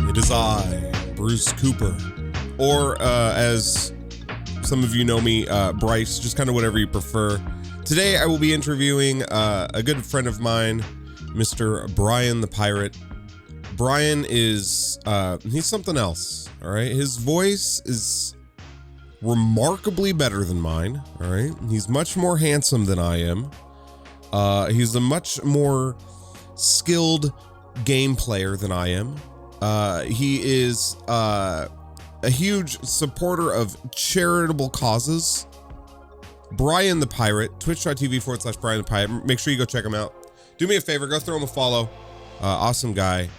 It is I, BruceCooper, or as some of you know me, Bryce, just kind of whatever you prefer. Today I will be interviewing a good friend of mine, Mr. Bryan the Pirate. Bryan is, he's something else, all right? His voice is remarkably better than mine, all right? He's much more handsome than I am. He's a much more skilled game player than I am. He is a huge supporter of charitable causes. Bryan the Pirate, twitch.tv/BryanThePirate. Make sure you go check him out. Do me a favor, go throw him a follow. Awesome guy.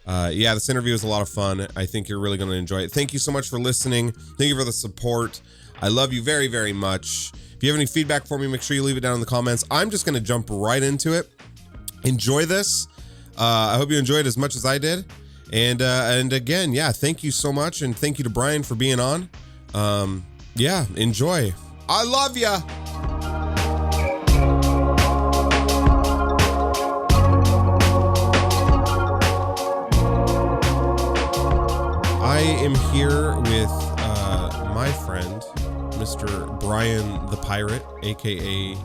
Yeah, this interview is a lot of fun. I think you're really going to enjoy it. Thank you so much for listening. Thank you for the support. I love you very, very much. If you have any feedback for me, make sure you leave it down in the comments. I'm just going to jump right into it. Enjoy this. I hope you enjoyed as much as I did. And again, yeah, thank you so much. And thank you to Bryan for being on. Yeah, enjoy. I love ya. I am here with my friend, Mr. Bryan the Pirate, aka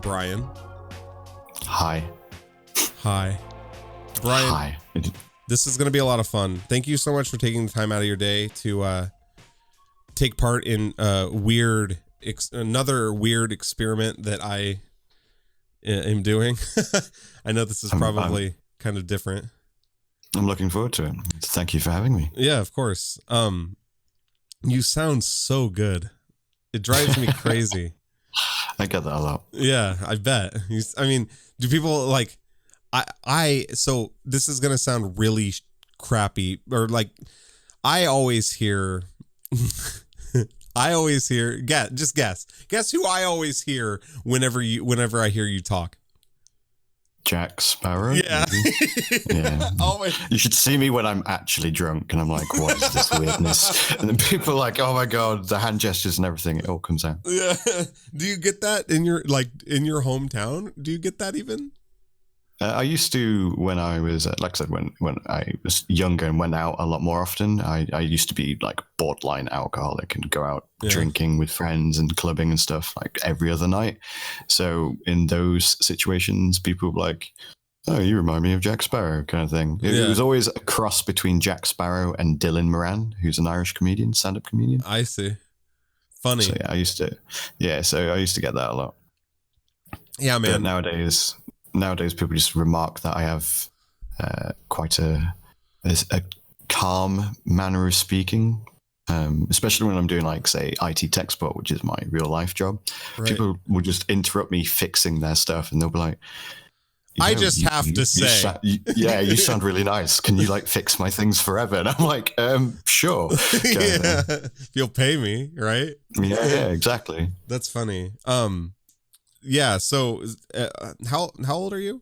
Bryan. Hi. Hi. Bryan. Hi. This is going to be a lot of fun. Thank you so much for taking the time out of your day to take part in another weird experiment that I am doing. I know this is probably kind of different. I'm looking forward to it. Thank you for having me. Yeah, of course. You sound so good. It drives me crazy. I get that a lot. Yeah, I bet. I mean, do people like so this is going to sound really crappy, or like I always hear guess who I always hear whenever I hear you talk. Jack Sparrow? Yeah. Yeah. Always. You should see me when I'm actually drunk and I'm like, what is this weirdness? And then people are like, oh my God, the hand gestures and everything, it all comes out. Yeah. Do you get that in your hometown? Do you get that even? I used to, when I was, like I said, when I was younger and went out a lot more often, I used to be like borderline alcoholic and go out drinking with friends and clubbing and stuff like every other night. So in those situations, people were like, oh, you remind me of Jack Sparrow kind of thing. It was always a cross between Jack Sparrow and Dylan Moran, who's an Irish comedian, stand-up comedian. I see. Funny. So I used to get that a lot. Yeah, man. But nowadays people just remark that I have quite a calm manner of speaking, especially when I'm doing like, say, IT tech support, which is my real life job. Right. People will just interrupt me fixing their stuff and they'll be like, I just have to say, you sound really nice. Can you like fix my things forever? And I'm like, sure. Yeah. You'll pay me, right? Yeah, exactly. That's funny. Yeah. So, how old are you?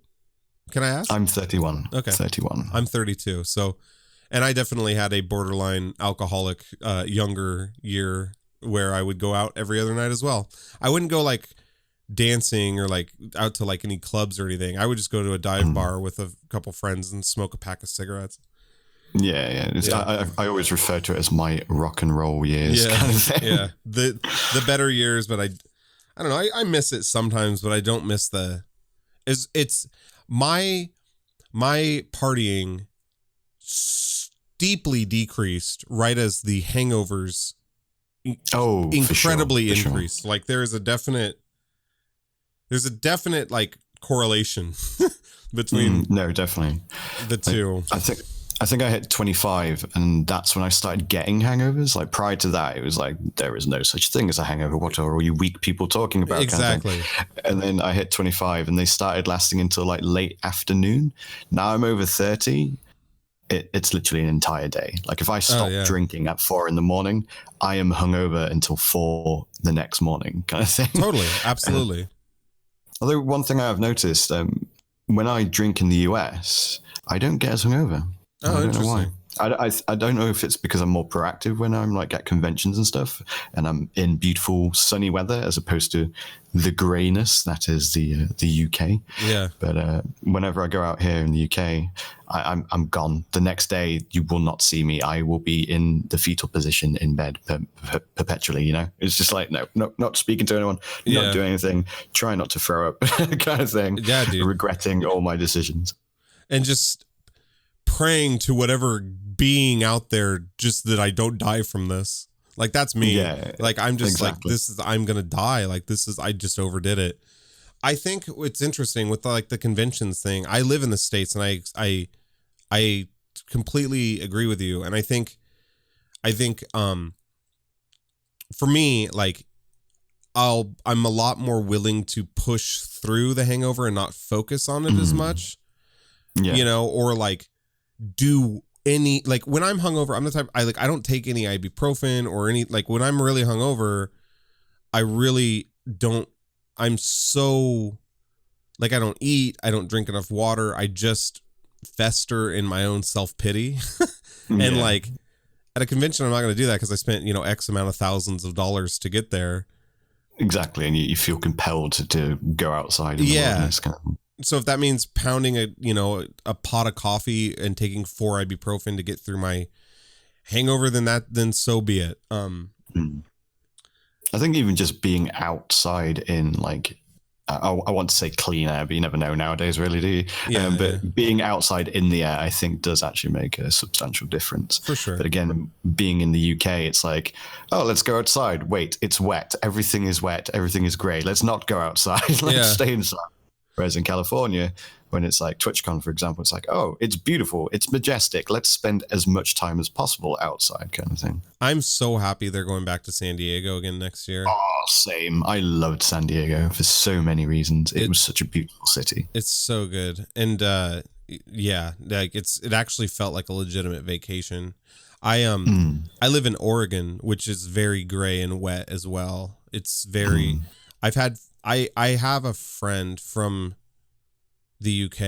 Can I ask? I'm 31. Okay. 31. I'm 32. So, and I definitely had a borderline alcoholic younger year where I would go out every other night as well. I wouldn't go like dancing or like out to like any clubs or anything. I would just go to a dive bar with a couple friends and smoke a pack of cigarettes. Yeah. I always refer to it as my rock and roll years kind of thing. Yeah. The better years, but I don't know. I miss it sometimes, but I don't miss it's my partying steeply decreased right as the hangovers incredibly increased. Sure. Like there's a definite like correlation between definitely the two. I think I hit 25 and that's when I started getting hangovers. Like prior to that, it was like, there is no such thing as a hangover. What are all you weak people talking about? Exactly. Kind of thing. And then I hit 25 and they started lasting until like late afternoon. Now I'm over 30. It's literally an entire day. Like if I stop drinking at 4 a.m, I am hungover until 4 the next morning kind of thing. Totally. Absolutely. Although one thing I have noticed, when I drink in the US, I don't get as hungover. Oh, interesting. I don't know if it's because I'm more proactive when I'm like at conventions and stuff, and I'm in beautiful sunny weather as opposed to the greyness that is the UK. Yeah. But whenever I go out here in the UK, I'm gone. The next day, you will not see me. I will be in the fetal position in bed perpetually. You know, it's just like no, not speaking to anyone, not doing anything, try not to throw up, kind of thing. Yeah, dude. Regretting all my decisions. And just praying to whatever being out there, just that I don't die from this. Like, that's me. Yeah, like, I'm just exactly. like, I'm going to die. Like, I just overdid it. I think it's interesting with like the conventions thing. I live in the States, and I completely agree with you. And I think, for me, like, I'm a lot more willing to push through the hangover and not focus on it as much, you know, or like do any, like when I'm hungover, I'm the type, I don't take any ibuprofen or any, like when I'm really hungover, I really don't, I'm so like, I don't eat, I don't drink enough water. I just fester in my own self-pity. And like at a convention, I'm not going to do that because I spent, you know, X amount of thousands of dollars to get there. Exactly. And you feel compelled to go outside. So if that means pounding a pot of coffee and taking 4 ibuprofen to get through my hangover, then so be it. I think even just being outside in like, I want to say clean air, but you never know nowadays, really, do you? But being outside in the air, I think, does actually make a substantial difference. For sure. But again, being in the UK, it's like, oh, let's go outside. Wait, it's wet. Everything is wet. Everything is grey. Let's not go outside. Let's stay inside. Whereas in California, when it's like TwitchCon, for example, it's like, oh, it's beautiful. It's majestic. Let's spend as much time as possible outside, kind of thing. I'm so happy they're going back to San Diego again next year. Oh, same. I loved San Diego for so many reasons. It was such a beautiful city. It's so good. And like it actually felt like a legitimate vacation. I live in Oregon, which is very gray and wet as well. It's very I have a friend from the UK.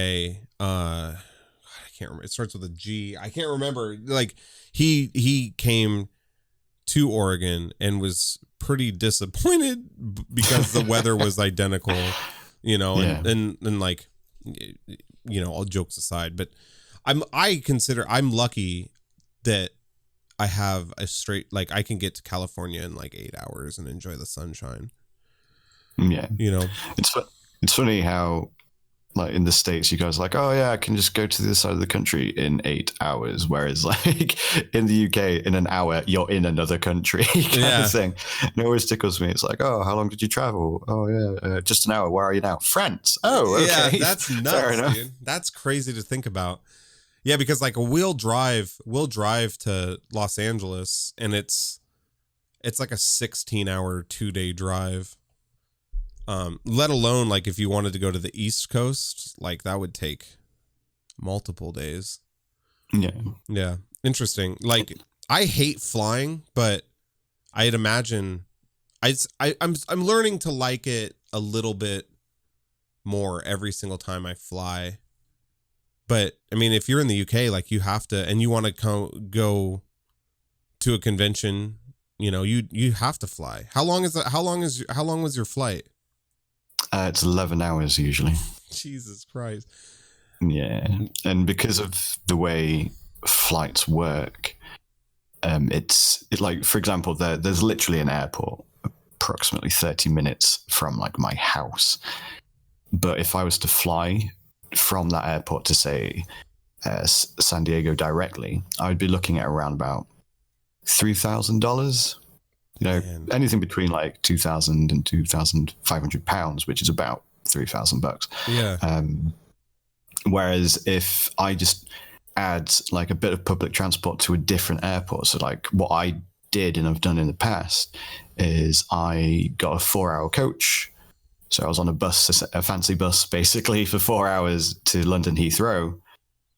I can't remember. It starts with a G. I can't remember. Like he came to Oregon and was pretty disappointed because the weather was identical, you know, and like, you know, all jokes aside, but I'm lucky that I have a straight, like I can get to California in like 8 hours and enjoy the sunshine. Yeah. You know, it's funny how like in the States, you guys are like, oh yeah, I can just go to the other side of the country in 8 hours. Whereas like in the UK, in an hour, you're in another country kind of thing. And it always tickles me. It's like, oh, how long did you travel? Oh yeah, just an hour. Where are you now? France. Oh, okay. Yeah, that's nuts, dude. That's crazy to think about. Yeah, because like we'll drive to Los Angeles and it's like a 16-hour 2-day drive. Let alone like if you wanted to go to the East Coast, like that would take multiple days. Yeah. Interesting. Like I hate flying, but I'd imagine I'm learning to like it a little bit more every single time I fly. But I mean, if you're in the UK, like you have to, and you want to go to a convention, you know, you have to fly. How long was your flight? It's 11 hours usually. Jesus Christ. Yeah. And because of the way flights work, it's like, for example, there's literally an airport approximately 30 minutes from like my house. But if I was to fly from that airport to say San Diego directly, I'd be looking at around about $3,000. You know, anything between like 2,000 and 2,500 pounds, which is about $3,000. Yeah. Whereas if I just add like a bit of public transport to a different airport, so like what I did and I've done in the past is I got a 4-hour coach. So I was on a fancy bus basically for 4 hours to London Heathrow,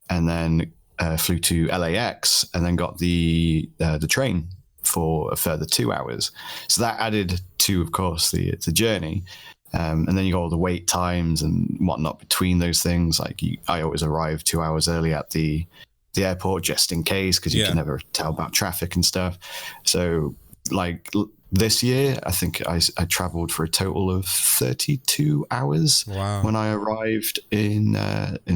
and then flew to LAX, and then got the train for a further 2 hours. So that added to, of course, the journey. And then you got all the wait times and whatnot between those things. Like I always arrived 2 hours early at the the airport just in case, because you can never tell about traffic and stuff. So like this year, I think I traveled for a total of 32 hours when I arrived in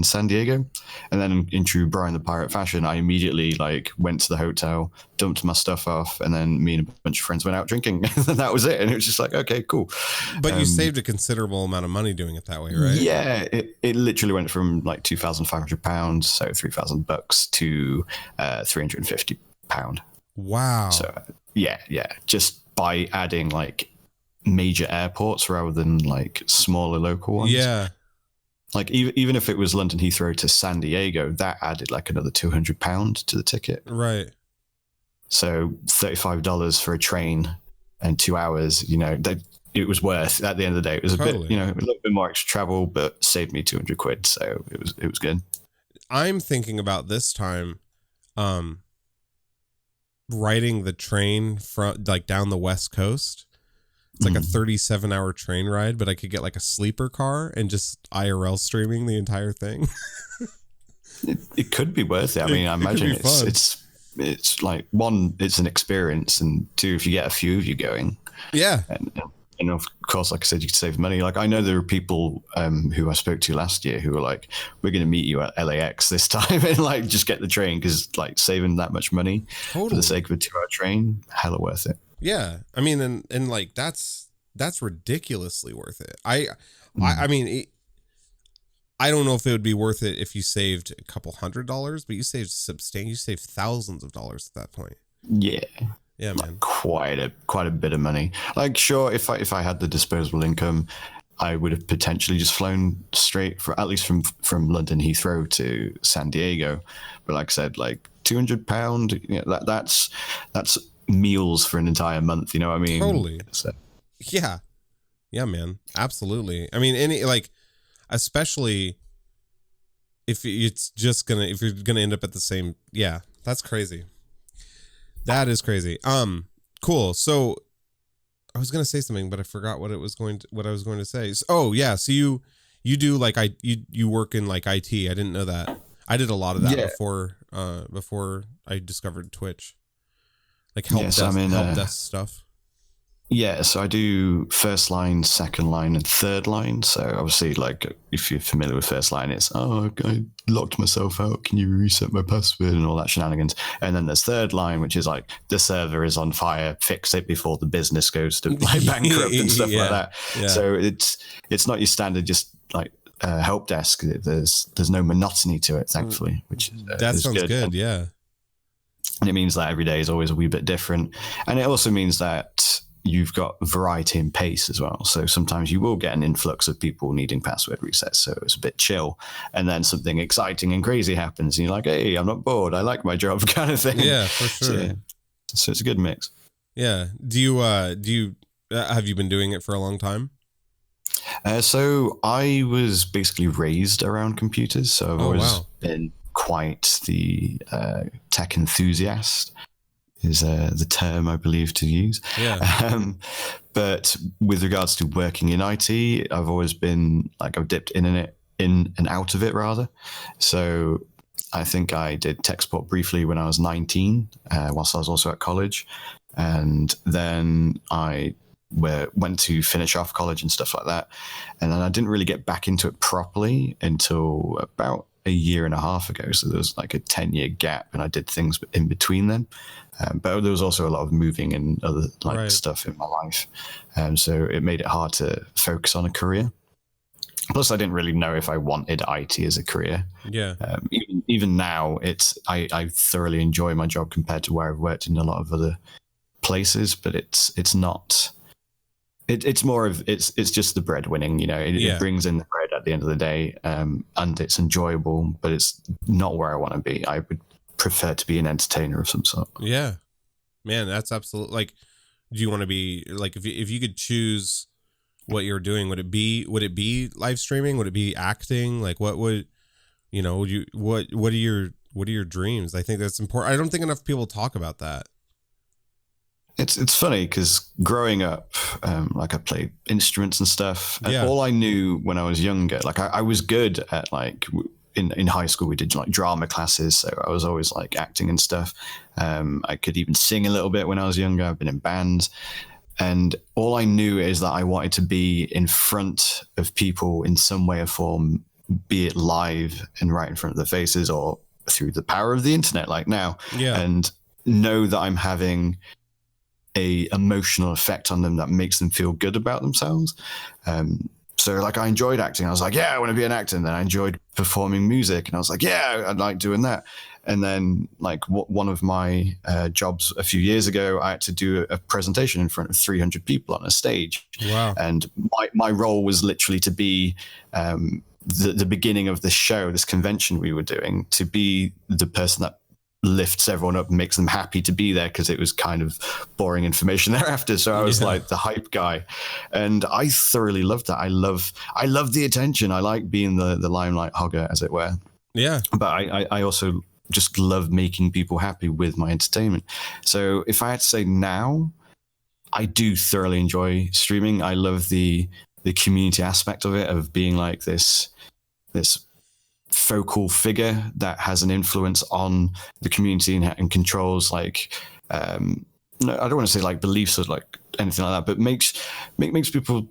San Diego. And then in true Bryan the Pirate fashion, I immediately like went to the hotel, dumped my stuff off, and then me and a bunch of friends went out drinking. And that was it. And it was just like, okay, cool. But you saved a considerable amount of money doing it that way, right? Yeah, it literally went from like £2,500, so $3,000 to £350. Wow. So yeah, just by adding like major airports rather than like smaller local ones. Yeah. Like even if it was London Heathrow to San Diego, that added like another £200 to the ticket. Right. So $35 for a train and 2 hours, it was worth at the end of the day. It was a bit, a little bit more extra travel, but saved me 200 quid. So it was good. I'm thinking about this time, riding the train from like down the West Coast. It's like a 37-hour train ride, but I could get like a sleeper car and just IRL streaming the entire thing. It could be worth it. I mean, I imagine it's like, one, it's an experience, and two, if you get a few of you going, and of course, like I said, you could save money. Like I know there are people who I spoke to last year who were like, we're going to meet you at LAX this time and like just get the train, because like saving that much money for the sake of a 2-hour train, hella worth it. Yeah. I mean, and like that's ridiculously worth it. I mean, I don't know if it would be worth it if you saved a couple $100, but you saved thousands of dollars at that point. Yeah. Yeah, man. Like quite a bit of money. Like, sure, if I had the disposable income, I would have potentially just flown straight at least from London Heathrow to San Diego. But like I said, like £200, that's meals for an entire month. You know what I mean? Totally. So. Yeah, man. Absolutely. I mean, especially if you're gonna end up at the same. Yeah, that's crazy. That is crazy. Cool. So I was gonna say something, but I forgot what I was going to say. So you do like you work in like IT. I didn't know that. I did a lot of that before I discovered Twitch. Like help desk stuff. Yeah, so I do first line, second line, and third line. So obviously, like if you're familiar with first line, it's I locked myself out. Can you reset my password and all that shenanigans? And then there's third line, which is like the server is on fire, fix it before the business goes to like bankrupt and stuff like that. Yeah. So it's not your standard just like help desk. There's no monotony to it, thankfully, which that sounds good. Yeah, and it means that every day is always a wee bit different, and it also means that you've got variety and pace as well. So sometimes you will get an influx of people needing password resets. So it's a bit chill. And then something exciting and crazy happens. And you're like, hey, I'm not bored. I like my job kind of thing. Yeah, for sure. So it's a good mix. Yeah. Do you have you been doing it for a long time? So I was basically raised around computers. So I've always been quite the tech enthusiast. Is the term I believe to use. Yeah. But with regards to working in IT, I've always been like I've dipped in and out of it rather. So I think I did tech support briefly when I was 19, whilst I was also at college, and then I went to finish off college and stuff like that, and then I didn't really get back into it properly until about a year and a half ago. So there was like a 10-year gap, and I did things in between them. But there was also a lot of moving and other stuff in my life. So it made it hard to focus on a career. Plus, I didn't really know if I wanted IT as a career. Yeah. Even now, I thoroughly enjoy my job compared to where I've worked in a lot of other places. But it's not. It's more of it's just the breadwinning. It brings in the bread at the end of the day, and it's enjoyable. But it's not where I want to be. I would prefer to be an entertainer of some sort. Yeah, man, that's absolutely like. Do you want to be like if you could choose what you're doing? Would it be live streaming? Would it be acting? Like what would what are your dreams? I think that's important. I don't think enough people talk about that. It's funny because growing up, like I played instruments and stuff. And all I knew when I was younger, like I was good at like in high school we did like drama classes, so I was always like acting and stuff. I could even sing a little bit when I was younger. I've been in bands, and all I knew is that I wanted to be in front of people in some way or form, be it live and right in front of their faces or through the power of the internet like now, and know that I'm having a emotional effect on them that makes them feel good about themselves. So like I enjoyed acting. I was like, yeah, I want to be an actor. And then I enjoyed performing music, and I was like, yeah, I'd like doing that. And then like one of my jobs a few years ago, I had to do a presentation in front of 300 people on a stage. Wow. And my role was literally to be the beginning of this show, this convention we were doing, to be the person that lifts everyone up and makes them happy to be there, because it was kind of boring information thereafter. So I was like the hype guy, and I thoroughly loved that. I love the attention. I like being the limelight hogger, as it were. Yeah. But I also just love making people happy with my entertainment. So if I had to say now, I do thoroughly enjoy streaming. I love the community aspect of it, of being like this focal figure that has an influence on the community and controls like no, I don't want to say like beliefs or like anything like that, but makes people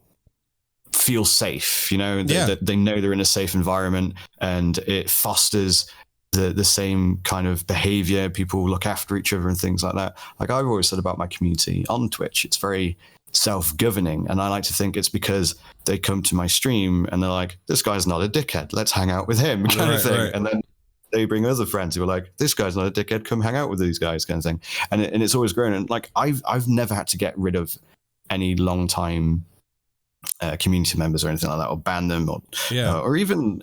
feel safe, you know, that they know they're in a safe environment, and it fosters the same kind of behavior. People look after each other and things like that. Like I've always said about my community on Twitch, it's very self-governing, and I like to think it's because they come to my stream and they're like, this guy's not a dickhead, let's hang out with him, kind of thing. And then they bring other friends who are like, this guy's not a dickhead, come hang out with these guys, kind of thing. And it's always grown. And like I've never had to get rid of any long time community members or anything like that, or ban them, or even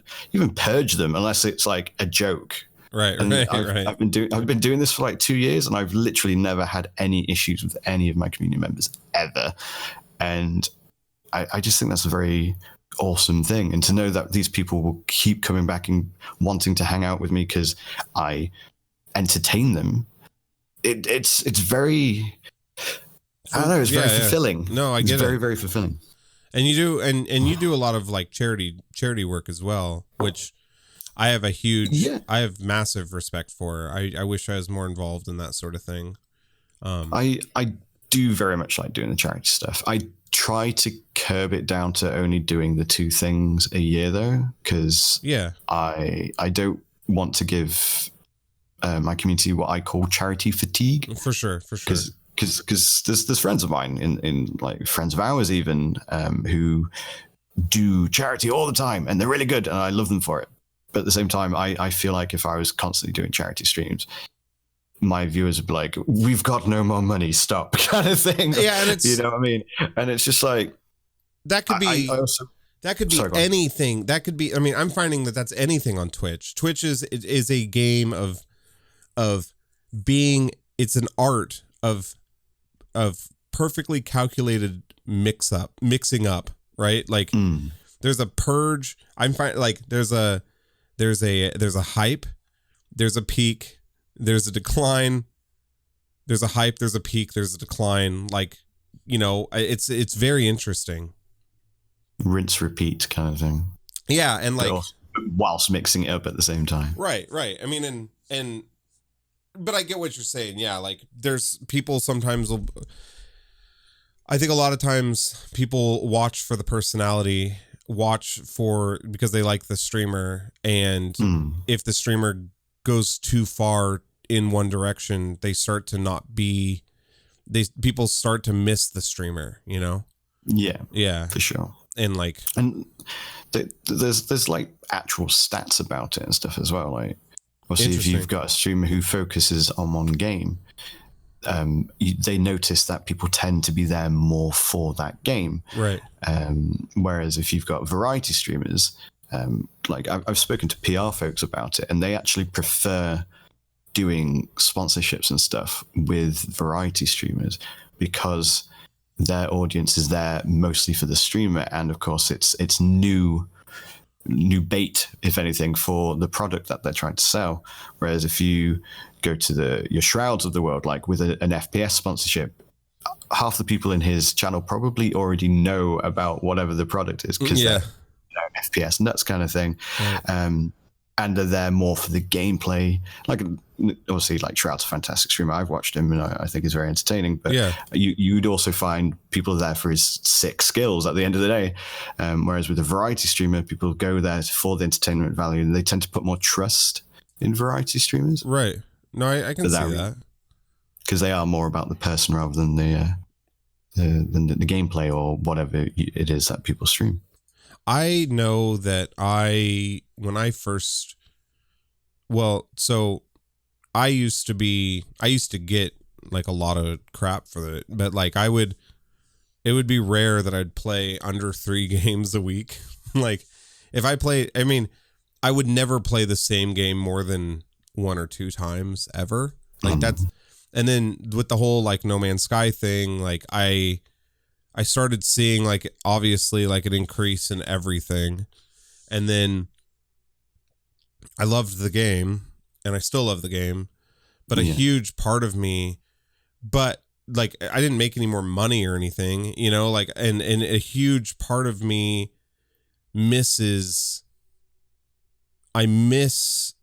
purge them, unless it's like a joke. Right. I've been doing this for like 2 years, and I've literally never had any issues with any of my community members ever. And I just think that's a very awesome thing. And to know that these people will keep coming back and wanting to hang out with me because I entertain them, it's very, I don't know, it's very fulfilling. No, I get it. It's very, very fulfilling. And you do, and you do a lot of like charity work as well, which I have I have massive respect for. I wish I was more involved in that sort of thing. I do very much like doing the charity stuff. I try to curb it down to only doing the 2 things a year though, because I don't want to give my community what I call charity fatigue. For sure. Because there's friends of mine in like friends of ours even who do charity all the time, and they're really good, and I love them for it. But at the same time, I feel like if I was constantly doing charity streams, my viewers would be like, we've got no more money, stop, kind of thing. Yeah, and it's, you know what I mean? And it's just like, that could be anything. That could be, I mean, I'm finding that that's anything on Twitch. Twitch is a game of being, it's an art of perfectly calculated mixing up, right? Like there's a purge. I'm finding like there's a hype, there's a peak, there's a decline, there's a hype, there's a peak, there's a decline. Like, you know, it's very interesting. Rinse, repeat kind of thing. Yeah. And like, whilst mixing it up at the same time. Right. I mean, but I get what you're saying. Yeah. Like there's people sometimes I think a lot of times people watch for the personality, because they like the streamer, and if the streamer goes too far in one direction, they start to people start to miss the streamer, you know? Yeah, for sure. And like, and there's like actual stats about it and stuff as well. Like, obviously, if you've got a streamer who focuses on one game, they notice that people tend to be there more for that game. Right. Whereas if you've got variety streamers, like I've spoken to PR folks about it, and they actually prefer doing sponsorships and stuff with variety streamers because their audience is there mostly for the streamer, and of course it's new bait, if anything, for the product that they're trying to sell. Whereas if you go to your Shrouds of the world, like with an FPS sponsorship, half the people in his channel probably already know about whatever the product is because they're FPS nuts kind of thing. Right. and are there more for the gameplay. Like, obviously, like Shroud's a fantastic streamer. I've watched him, and I think he's very entertaining. But you'd also find people there for his sick skills at the end of the day. Whereas with a variety streamer, people go there for the entertainment value, and they tend to put more trust in variety streamers. Right. No, I can see that. Because they are more about the person rather than the gameplay or whatever it is that people stream. I know that I used to get like a lot of crap for it, but like it would be rare that I'd play under 3 games a week. Like if I I would never play the same game more than 1 or 2 times ever. Like that's, and then with the whole like No Man's Sky thing, like I started seeing like obviously like an increase in everything. And then I loved the game and I still love the game, but a huge part of me, but like I didn't make any more money or anything, you know, like, and a huge part of me I miss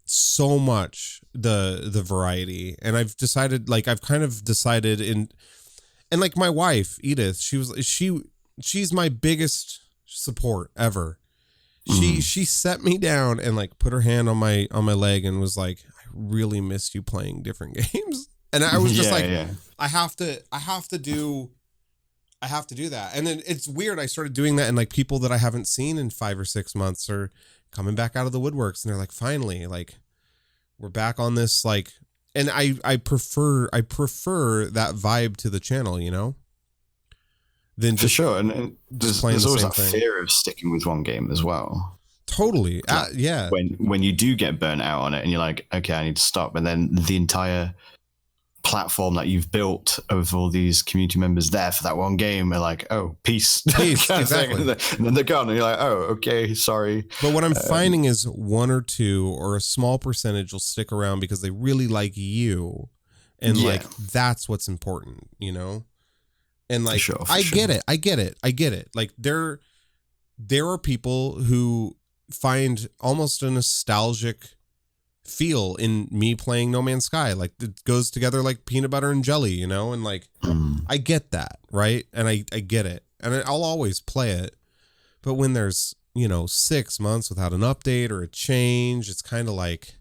so much the variety. And I've kind of decided and like my wife, Edith, she's my biggest support ever. She set me down and like put her hand on my leg and was like, I really miss you playing different games. And I was just I have to do that. And then it's weird. I started doing that, and like people that I haven't seen in 5 or 6 months are coming back out of the woodworks, and they're like, finally, like we're back on this, like, and I prefer that vibe to the channel, you know, than for sure. And there's always that fear of sticking with one game as well. Totally. Yeah. When you do get burnt out on it and you're like, okay, I need to stop. And then the entire platform that you've built of all these community members there for that one game are like, oh, peace. Exactly. And then they're gone and you're like, oh, okay, sorry. But what I'm finding is 1 or 2 or a small percentage will stick around because they really like you. And like, that's what's important, you know? And like, I get it. Like there are people who find almost a nostalgic feel in me playing No Man's Sky. Like it goes together like peanut butter and jelly, you know? And like, I get that. Right. And I get it. And I'll always play it. But when there's, 6 months without an update or a change, it's kind of like,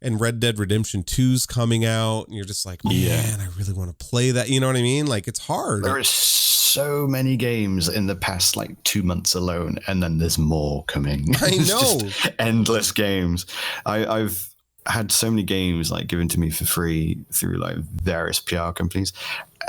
and Red Dead Redemption 2's coming out and you're just like, man, I really want to play that. You know what I mean? Like it's hard. There is so many games in the past like 2 months alone, and then there's more coming. I know. Just endless games. I've had so many games like given to me for free through like various PR companies,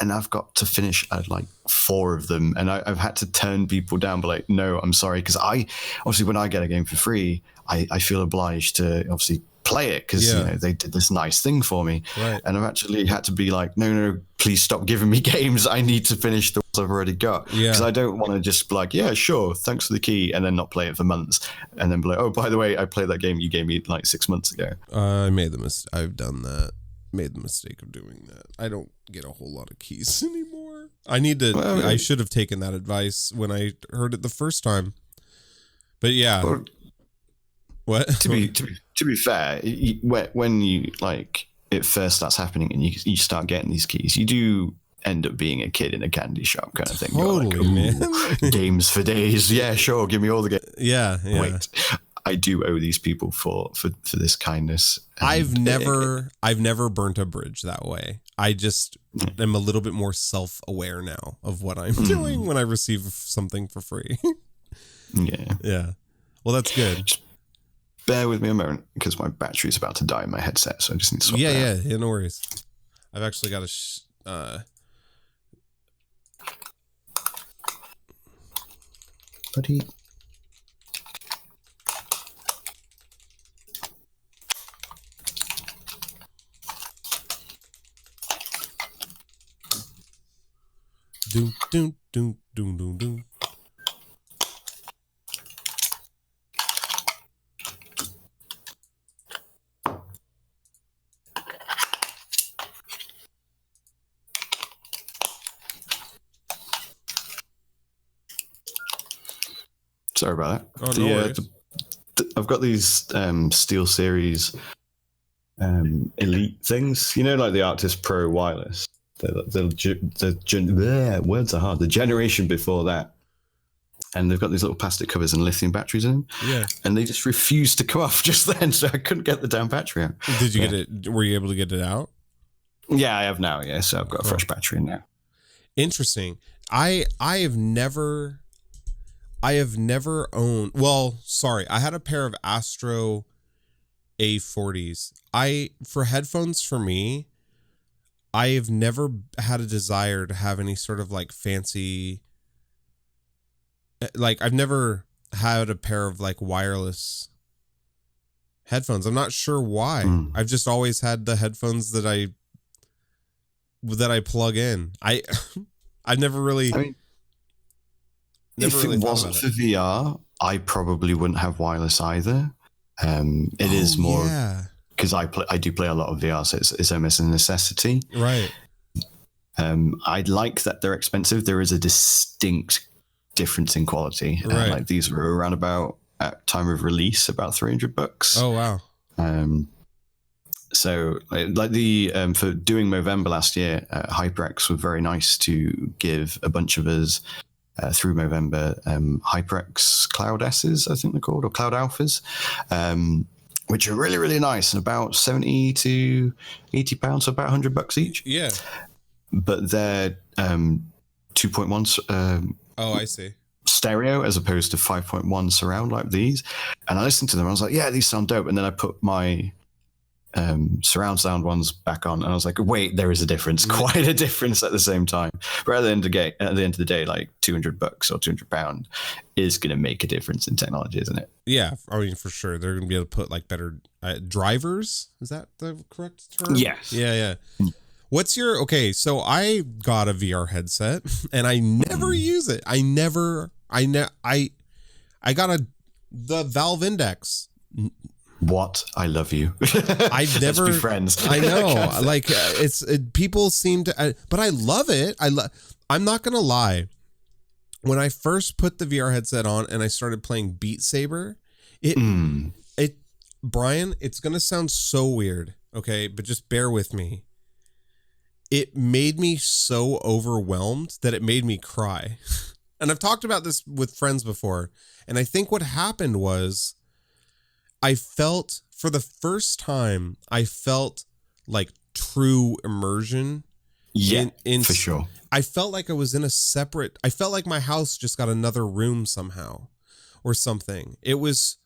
and I've got to finish like 4 of them, and I've had to turn people down, but like, no, I'm sorry, because obviously when I get a game for free, I feel obliged to obviously play it because they did this nice thing for me, right. And I've actually had to be like, no, please stop giving me games. I need to finish the ones I've already got, because I don't want to just be like, yeah, sure, thanks for the key, and then not play it for months, and then be like, oh, by the way, I played that game you gave me like 6 months ago. I've done that. Made the mistake of doing that. I don't get a whole lot of keys anymore. I should have taken that advice when I heard it the first time. But yeah. Well, what? To be fair, when you like it first starts happening and you start getting these keys, you do end up being a kid in a candy shop kind of thing. Totally, you're like, man. Games for days. Yeah, sure. Give me all the games. Yeah. Wait, I do owe these people for this kindness. I've never burnt a bridge that way. I just am a little bit more self-aware now of what I'm doing when I receive something for free. Yeah. Well, that's good. Just bear with me a moment because my battery's about to die in my headset, so I just need to swap it out. Yeah, no worries. I've actually got a buddy. Doom, doom, doom, doom, doom, doom. Sorry about that. Oh, no worries. I've got these Steel Series Elite things, you know, like the Arctis Pro wireless. Words are hard. The generation before that. And they've got these little plastic covers and lithium batteries in them. Yeah. And they just refused to come off just then, so I couldn't get the damn battery out. Did you get it? Were you able to get it out? Yeah, I have now. Yeah, so I've got a fresh battery in now. Interesting. I have never owned. Well, sorry, I had a pair of Astro A40s. For headphones for me, I have never had a desire to have any sort of like fancy. Like I've never had a pair of like wireless headphones. I'm not sure why. I've just always had the headphones that I plug in. I've never really. I mean, if it wasn't for VR, I probably wouldn't have wireless either. It is more because I do play a lot of VR, so it's almost a necessity. Right. I like that they're expensive. There is a distinct difference in quality. Right. Like these were around about at time of release about $300. Oh wow. So like the for doing Movember last year, HyperX were very nice to give a bunch of us through Movember HyperX Cloud S's, I think they're called, or Cloud Alphas, which are really, really nice, and about 70 to 80 pounds, so about $100 each. Yeah. But they're 2.1 oh, I see. stereo as opposed to 5.1 surround like these. And I listened to them. I was like, yeah, these sound dope. And then I put my surround sound ones back on, and I was like, wait, there is a difference, quite a difference at the same time. But at the end of the day, like $200 or £200 is going to make a difference in technology, isn't it? Yeah, I mean, for sure. They're going to be able to put like better drivers. Is that the correct term? Yes. Yeah. What's your, okay, so I got a VR headset and I never use it. I got the Valve Index. What? I love you. I've never. Let's be friends. I know. Like people seem to, but I love it. I'm not going to lie. When I first put the VR headset on and I started playing Beat Saber, Bryan, it's going to sound so weird. Okay. But just bear with me. It made me so overwhelmed that it made me cry. And I've talked about this with friends before. And I think what happened was I felt, for the first time, I felt like true immersion. Yeah, for sure. I felt like I was in I felt like my house just got another room somehow or something. It was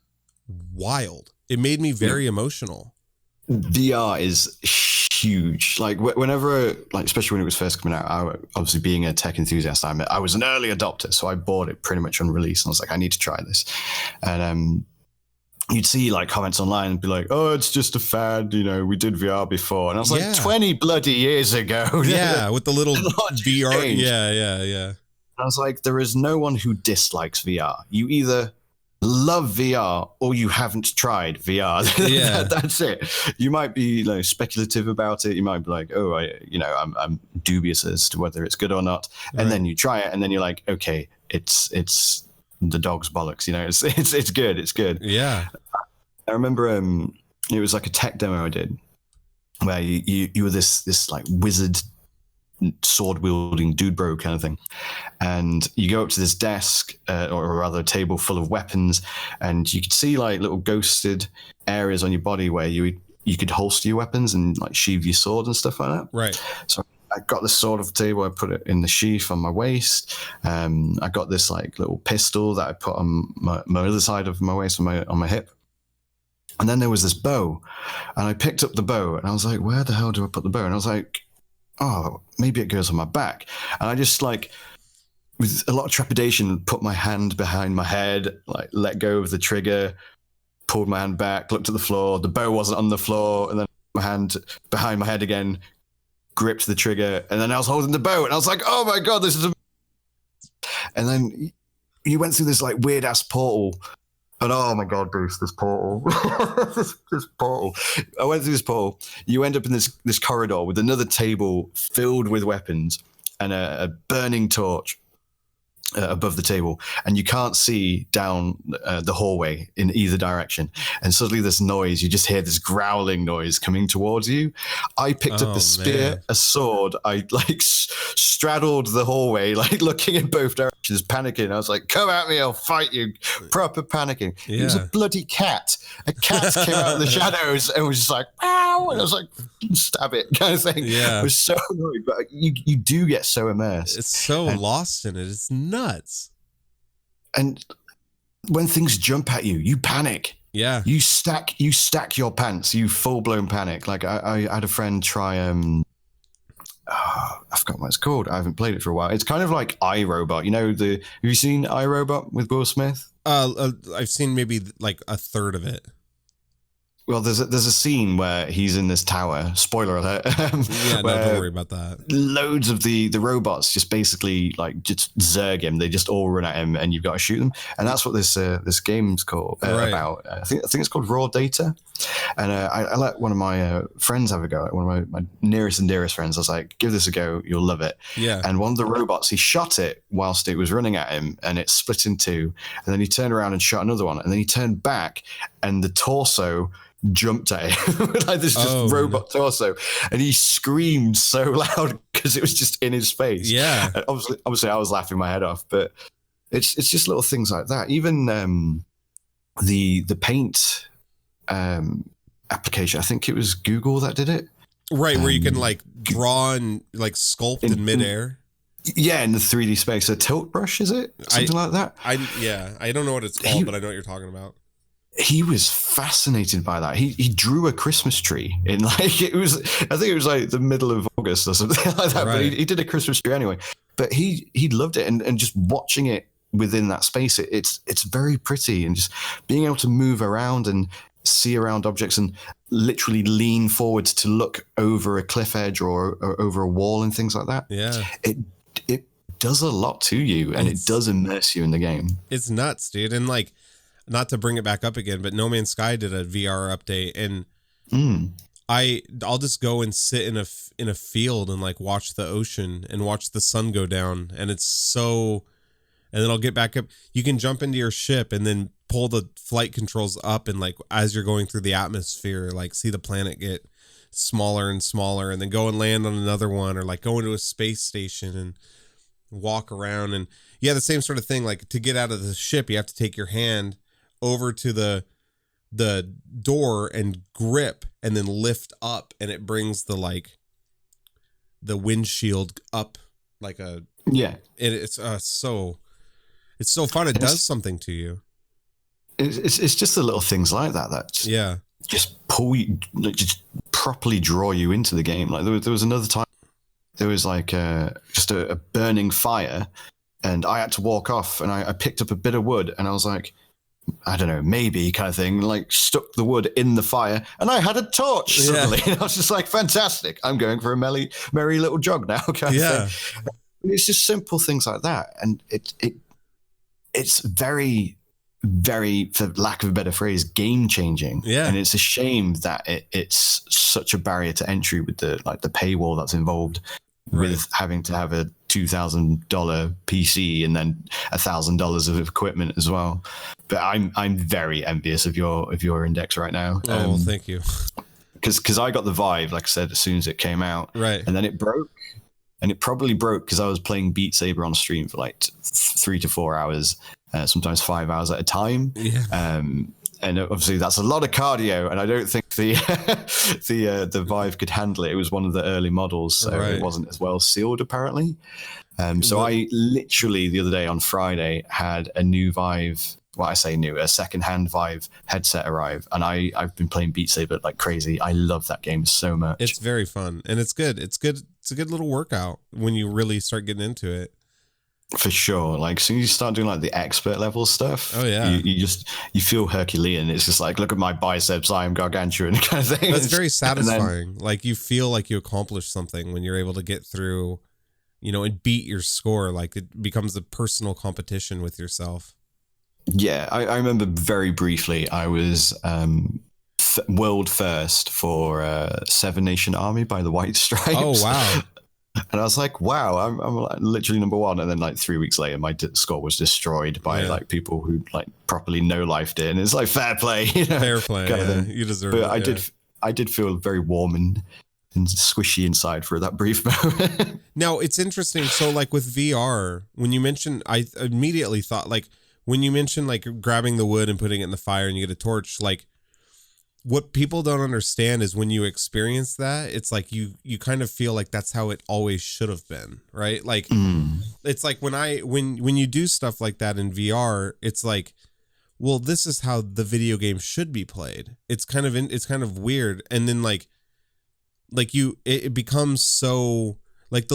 wild. It made me very emotional. VR is huge. Like whenever, like especially when it was first coming out, obviously being a tech enthusiast, I was an early adopter, so I bought it pretty much on release, and I was like, I need to try this. And you'd see like comments online and be like, oh, it's just a fad, you know, we did VR before. And I was like, 20 bloody years ago. Yeah, with the little VR. Changed. Yeah. I was like, there is no one who dislikes VR. You either love VR or you haven't tried VR. Yeah. That's it. You might be like speculative about it. You might be like, oh, I'm dubious as to whether it's good or not. And then you try it and then you're like, okay, it's the dog's bollocks, you know, it's good. It's good. Yeah. I remember it was like a tech demo I did where you were this like wizard sword wielding dude bro kind of thing, and you go up to this desk or rather a table full of weapons, and you could see like little ghosted areas on your body where you could holster your weapons and like sheathe your sword and stuff like that. Right. So I got the sword off the table, I put it in the sheath on my waist. I got this like little pistol that I put on my other side of my waist, on my hip. And then there was this bow, and I picked up the bow and I was like, where the hell do I put the bow? And I was like, oh, maybe it goes on my back. And I just like, with a lot of trepidation, put my hand behind my head, like let go of the trigger, pulled my hand back, looked at the floor. The bow wasn't on the floor. And then my hand behind my head again, gripped the trigger. And then I was holding the bow and I was like, oh my God, this is And then you went through this like weird ass portal. And oh my God, Bruce, this portal. this portal. I went through this portal. You end up in this corridor with another table filled with weapons and a burning torch. above the table, and you can't see down the hallway in either direction. And suddenly there's noise. You just hear this growling noise coming towards you. I picked up a spear, a sword. I like straddled the hallway, like looking in both directions, panicking. I was like, "Come at me, I'll fight you!" Proper panicking. Yeah. It was a bloody cat. A cat came out of the shadows and was just like, "Ow!" And I was like, "Stab it," kind of thing. Yeah, it was so annoying, but you do get so immersed. It's so lost in it. It's nuts. And when things jump at you, you panic. Yeah. You stack your pants. You full blown panic. Like I had a friend try. I forgot what it's called. I haven't played it for a while. It's kind of like iRobot. You know have you seen iRobot with Will Smith? I've seen maybe like a third of it. Well, there's a scene where he's in this tower. Spoiler alert. Yeah, no, don't worry about that. Loads of the robots just basically like just zerg him. They just all run at him, and you've got to shoot them. And that's what this game's called about. I think it's called Raw Data. And I let one of my friends have a go. One of my nearest and dearest friends. I was like, "Give this a go. You'll love it." Yeah. And one of the robots, he shot it whilst it was running at him, and it split in two. And then he turned around and shot another one. And then he turned back, and the torso jumped at him like this just robot torso, and he screamed so loud because it was just in his face. Yeah, and obviously I was laughing my head off, but it's just little things like that. Even the paint application, I think it was Google that did it, right, where you can like draw and like sculpt in midair. Yeah, in the 3D space. A tilt brush, is it something like that? I don't know what it's called, but I know what you're talking about. He was fascinated by that. He drew a Christmas tree in like I think it was like the middle of August or something like that. Right. But he did a Christmas tree anyway. But he loved it, and just watching it within that space, it's very pretty, and just being able to move around and see around objects and literally lean forward to look over a cliff edge or over a wall and things like that. Yeah, it does a lot to you, and it does immerse you in the game. It's nuts, dude, and like. Not to bring it back up again, but No Man's Sky did a VR update, and I'll just go and sit in a field and like watch the ocean and watch the sun go down, and it's so. And then I'll get back up. You can jump into your ship and then pull the flight controls up, and like as you're going through the atmosphere, like see the planet get smaller and smaller, and then go and land on another one, or like go into a space station and walk around. And yeah, the same sort of thing. Like to get out of the ship, you have to take your hand over to the door and grip, and then lift up, and it brings the windshield up like a it's so fun. It does something to you. It's just the little things like that just pull you, just properly draw you into the game. Like there was another time there was like just a burning fire, and I had to walk off, and I picked up a bit of wood, and I was like, I don't know, maybe kind of thing, like stuck the wood in the fire, and I had a torch suddenly. And I was just like, fantastic, I'm going for a merry little jog now kind of thing. It's just simple things like that, and it's very, very, for lack of a better phrase, game changing. And it's a shame that it's such a barrier to entry with the paywall that's involved with having to have a $2,000 PC and then $1,000 of equipment as well. But I'm very envious of your index right now. Well, thank you. Because I got the Vive, like I said, as soon as it came out, and then it broke, and it probably broke because I was playing Beat Saber on stream for like 3 to 4 hours, sometimes 5 hours at a time. And obviously that's a lot of cardio, and I don't think the Vive could handle it. It was one of the early models, so it wasn't as well sealed apparently. So I literally the other day on Friday had a new Vive. Well, I say new, a second-hand Vive headset arrive, and I've been playing Beat Saber like crazy. I love that game so much. It's very fun, and it's good. It's good. It's a good little workout when you really start getting into it. For sure. Like, as soon as you start doing like the expert level stuff, you feel Herculean. It's just like, look at my biceps, I am gargantuan kind of thing. That's very satisfying. Like you feel like you accomplished something when you're able to get through, and beat your score. Like it becomes a personal competition with yourself. Yeah, I remember very briefly I was world first for Seven Nation Army by the White Stripes. Oh, wow. And I was like, wow, I'm like literally number one. And then like 3 weeks later, my score was destroyed by like people who like properly no lifed it. And it's like fair play, you know, fair play. Yeah. You deserve it. But I did feel very warm and squishy inside for that brief moment. Now it's interesting. So like with VR, when you mentioned, I immediately thought like when you mentioned like grabbing the wood and putting it in the fire and you get a torch, like what people don't understand is when you experience that, it's like you kind of feel like that's how it always should have been, right? Like it's like when you do stuff like that in VR, it's like, well, this is how the video game should be played. It's kind of weird, and then like it becomes so like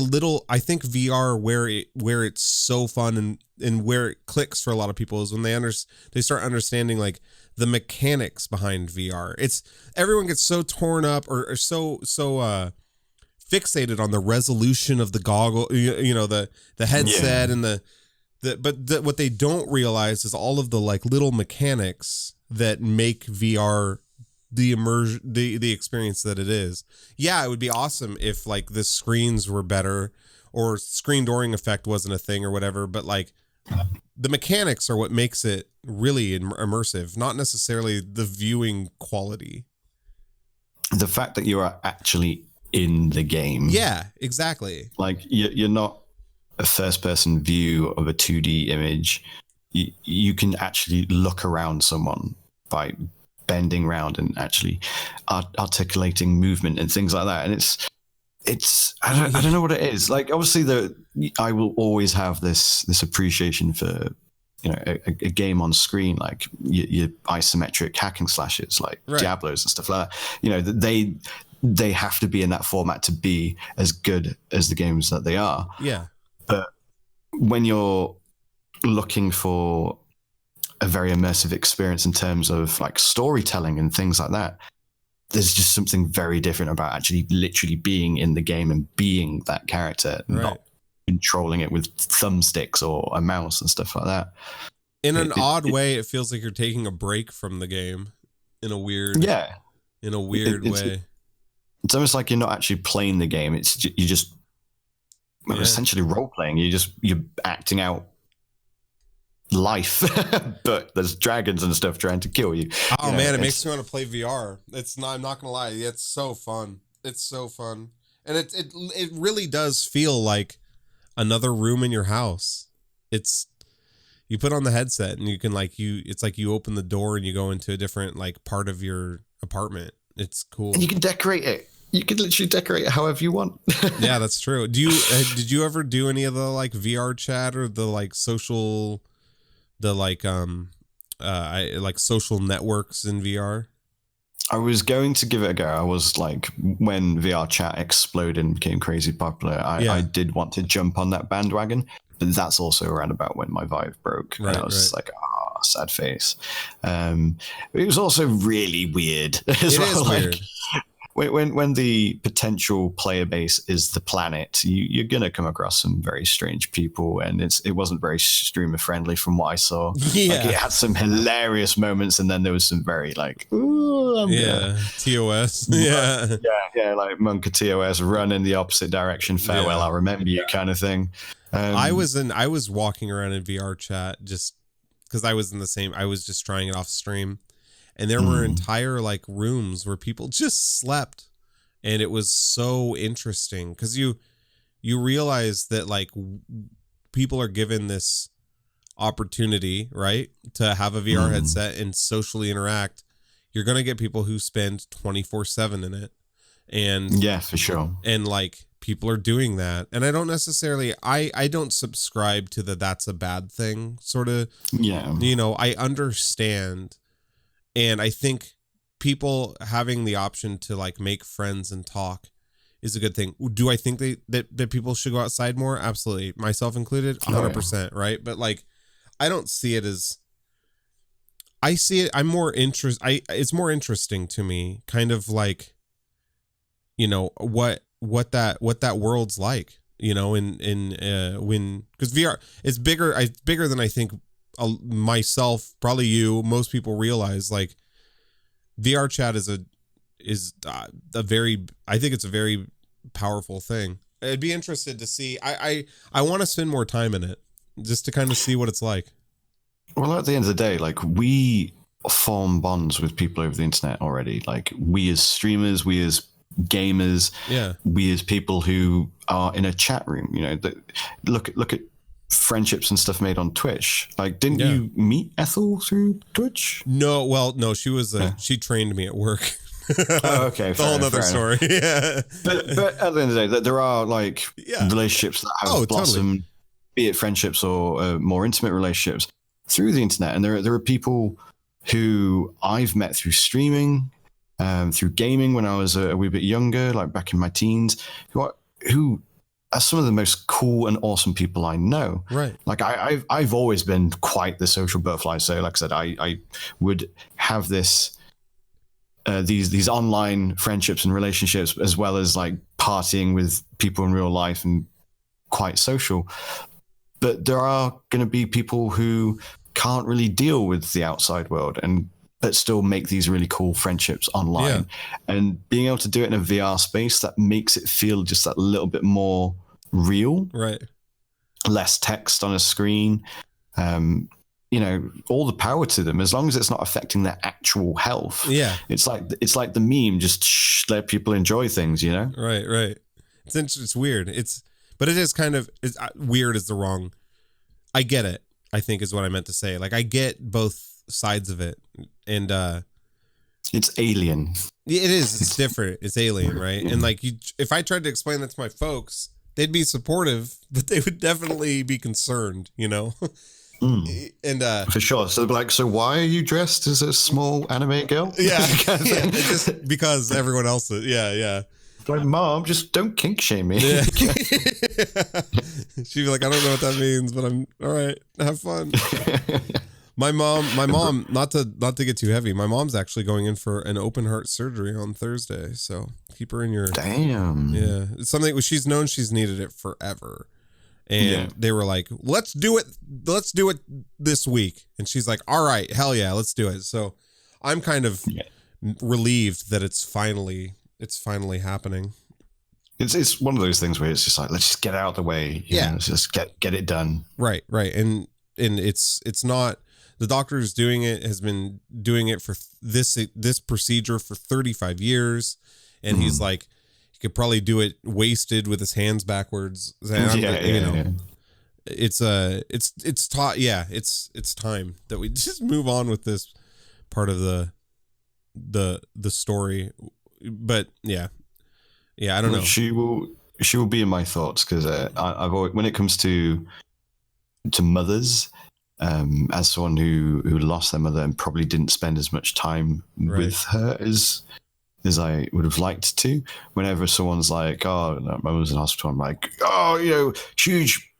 I think VR where it's so fun and where it clicks for a lot of people is when they start understanding like the mechanics behind VR. It's everyone gets so torn up or so fixated on the resolution of the goggle, you know, the headset and but what they don't realize is all of the like little mechanics that make VR the immersion, the experience that it is. Yeah, it would be awesome if like the screens were better or screen dooring effect wasn't a thing or whatever, but like the mechanics are what makes it really immersive, not necessarily the viewing quality. The fact that you are actually in the game. Yeah, exactly. Like you're not a first person view of a 2D image. You can actually look around someone by bending around and actually articulating movement and things like that. And it's I don't know what it is. Like obviously I will always have this appreciation for, you know, a game on screen, like your isometric hacking slashes like Diablos and stuff like that. You know, they have to be in that format to be as good as the games that they are. Yeah. But when you're looking for a very immersive experience in terms of like storytelling and things like that, there's just something very different about actually literally being in the game and being that character, not controlling it with thumbsticks or a mouse and stuff like that. In an odd way, it feels like you're taking a break from the game in a weird way. It's almost like you're not actually playing the game. It's you're just essentially role playing. You're acting out life, but there's dragons and stuff trying to kill you. Oh man, it makes me want to play VR. I'm not gonna lie, it's so fun. It's so fun, and it really does feel like another room in your house. It's you put on the headset and you can it's like you open the door and you go into a different like part of your apartment. It's cool, and you can decorate it. You can literally decorate it however you want. Yeah, that's true. Did you ever do any of the like VR chat or the like social? The like social networks in VR? I was going to give it a go. I was like, when VR chat exploded and became crazy popular, I did want to jump on that bandwagon, but that's also around about when my Vive broke. And I was like, sad face. It was also really weird as well. Like, weird. When the potential player base is the planet, you're gonna come across some very strange people, and it wasn't very streamer friendly from what I saw. Yeah, like, it had some hilarious moments, and then there was some very like, TOS, yeah, like Monk TOS, run in the opposite direction, farewell, I'll remember you, kind of thing. I was walking around in VR chat just because I was just trying it off stream. And there were entire like rooms where people just slept, and it was so interesting because you realize that like people are given this opportunity, right, to have a VR headset and socially interact. You're gonna get people who spend 24/7 in it, and yeah, for sure. And like people are doing that, and I don't necessarily I don't subscribe to that's a bad thing sort of. Yeah, you know, I understand. And I think people having the option to like make friends and talk is a good thing. Do I think that people should go outside more? Absolutely. Myself included, 100%, right? But like, I don't see it as, I see it, it's more interesting to me, kind of like, you know, what that world's like, you know, because VR is bigger than I think myself, probably you, most people realize. Like VR chat is a very, I think it's a very powerful thing. I'd be interested to see. I want to spend more time in it just to kind of see what it's like. Well, at the end of the day, like, we form bonds with people over the internet already. Like, we as streamers, we as gamers, we as people who are in a chat room, you know, look at friendships and stuff made on Twitch. Like, didn't you meet Ethel through Twitch? No, she was she trained me at work. Oh, okay. It's a whole other story. Yeah. But at the end of the day, there are like relationships that have blossomed, be it friendships or more intimate relationships through the internet. And there are people who I've met through streaming, through gaming when I was a wee bit younger, like back in my teens, who are some of the most cool and awesome people I know. Right. Like I've always been quite the social butterfly. So like I said, I would have these online friendships and relationships, as well as like partying with people in real life and quite social. But there are going to be people who can't really deal with the outside world but still make these really cool friendships online. And being able to do it in a VR space, that makes it feel just that little bit more real. Right. Less text on a screen. You know, all the power to them, as long as it's not affecting their actual health. Yeah. It's like the meme, just let people enjoy things, you know? Right. It's weird. But it is kind of, weird is the wrong, I get it, I think is what I meant to say. Like, I get both sides of it. And it's alien. It is. It's different. It's alien, right? And like, if I tried to explain that to my folks, they'd be supportive, but they would definitely be concerned, you know? And for sure. So they'll be like, so why are you dressed as a small anime girl? Yeah. Just because everyone else is. Yeah. Like, Mom, just don't kink shame me. Yeah. She'd be like, I don't know what that means, but I'm all right. Have fun. My mom, not to get too heavy. My mom's actually going in for an open heart surgery on Thursday, so keep her in your. Damn. Yeah, it's something she's known she's needed it forever, and they were like, let's do it this week, and she's like, all right, hell yeah, let's do it. So I'm kind of relieved that it's finally happening. It's one of those things where it's just like, let's just get out of the way. Let's just get it done. Right. And it's not, the doctor who's doing it has been doing it for this procedure for 35 years. And he's like, he could probably do it wasted with his hands backwards. It's time that we just move on with this part of the story. But I don't know. She will be in my thoughts, because I've always, when it comes to mothers, as someone who lost their mother and probably didn't spend as much time with her as I would have liked to. Whenever someone's like, "Oh, no, my mother's in hospital," I'm like, "Oh, you know, huge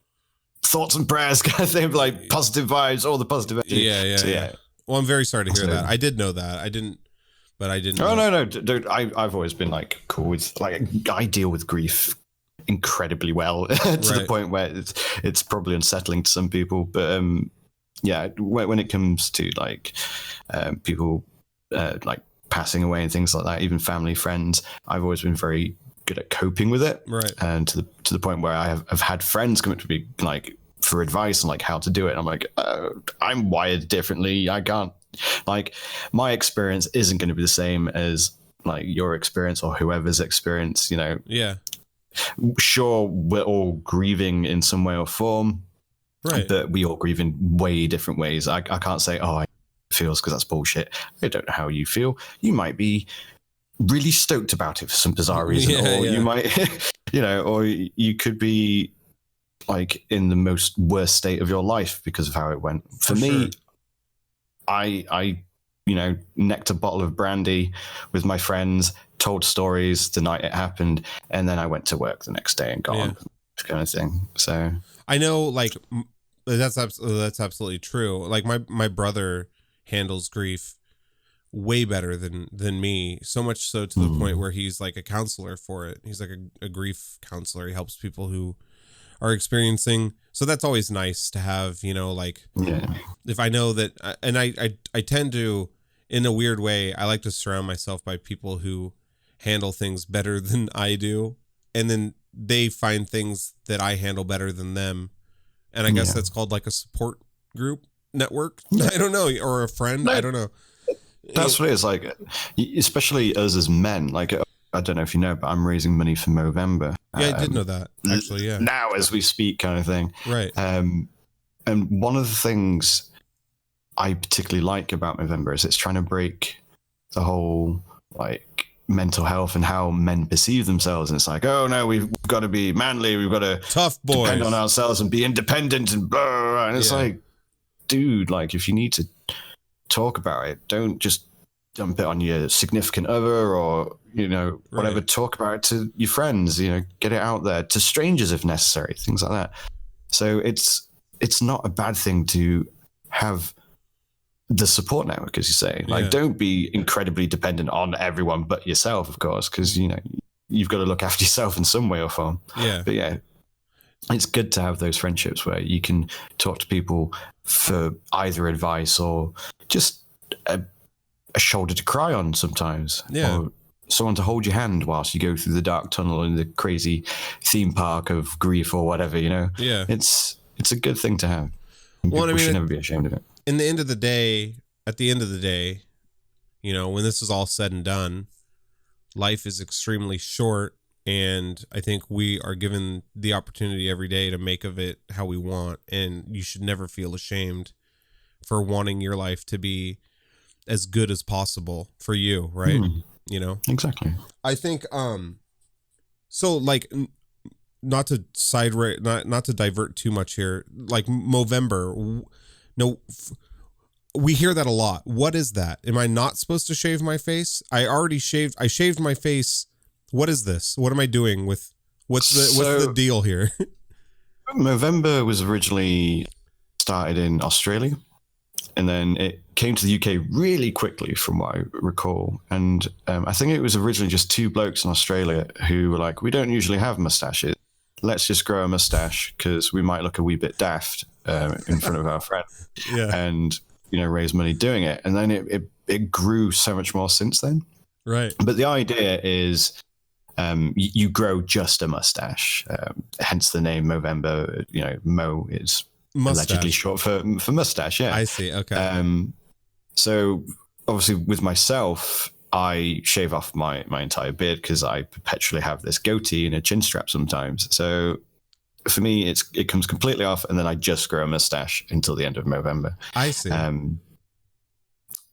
thoughts and prayers," kind of thing, like positive vibes, all the positive energy. Yeah. Well, I'm very sorry to hear that. I did know that. I didn't. Oh, no, dude, I've always been like cool with, like, I deal with grief incredibly well to the point where it's probably unsettling to some people. But when it comes to like people like passing away and things like that, even family, friends, I've always been very good at coping with it. Right. And to the point where I've had friends come up to me like for advice on like how to do it. And I'm like, I'm wired differently. I can't. Like, my experience isn't going to be the same as like your experience or whoever's experience, you know. Yeah. Sure, we're all grieving in some way or form, right? But we all grieve in way different ways. I can't say, oh, I feels, because that's bullshit. I don't know how you feel. You might be really stoked about it for some bizarre reason, you might, you know, or you could be like in the most worst state of your life because of how it went. For me, I you know, necked a bottle of brandy with my friends, told stories the night it happened, and then I went to work the next day and got on, kind of thing. So I know, like, that's absolutely true. Like, my brother handles grief way better than me, so much so to the point where he's like a counselor for it. He's like a grief counselor. He helps people who are experiencing. So that's always nice to have, you know, like, if I know that, and I tend to, in a weird way, I like to surround myself by people who handle things better than I do. And then they find things that I handle better than them. And I guess that's called like a support group network. I don't know. Or a friend. I don't know. That's what it is. Like, especially us as men, like, I don't know if you know, but I'm raising money for Movember. Yeah, I did know that, actually, yeah. Now as we speak, kind of thing. Right. And one of the things I particularly like about Movember is it's trying to break the whole, like, mental health and how men perceive themselves. And it's like, oh, no, we've got to be manly. We've got to tough boys. Depend on ourselves and be independent and blah, blah, blah. And it's like, dude, like, if you need to talk about it, don't just dump it on your significant other or, you know, whatever. Right. Talk about it to your friends, you know, get it out there to strangers if necessary, things like that. So it's not a bad thing to have the support network, as you say. Like, don't be incredibly dependent on everyone but yourself, of course, because, you know, you've got to look after yourself in some way or form. Yeah. But yeah, it's good to have those friendships where you can talk to people for either advice or just a shoulder to cry on sometimes. Yeah. Or someone to hold your hand whilst you go through the dark tunnel in the crazy theme park of grief or whatever, you know? Yeah. It's a good thing to have. Well, we should never be ashamed of it. At the end of the day, you know, when this is all said and done, life is extremely short. And I think we are given the opportunity every day to make of it how we want. And you should never feel ashamed for wanting your life to be as good as possible for you, right? You know? Exactly. I think, so like, not to not to divert too much here, like Movember, no, we hear that a lot. What is that? Am I not supposed to shave my face? I shaved my face. What is this? What am I doing with, what's the deal here? Movember was originally started in Australia, and then it came to the UK really quickly from what I recall. And I think it was originally just two blokes in Australia who were like, we don't usually have mustaches. Let's just grow a mustache because we might look a wee bit daft in front of our friends. And, you know, raise money doing it. And then it grew so much more since then. Right. But the idea is you grow just a mustache, hence the name Movember. You know, Mo is mustache. Allegedly short for mustache. Yeah. I see. Okay. So obviously with myself, I shave off my entire beard because I perpetually have this goatee and a chin strap sometimes. So for me, it comes completely off, and then I just grow a mustache until the end of Movember. I see.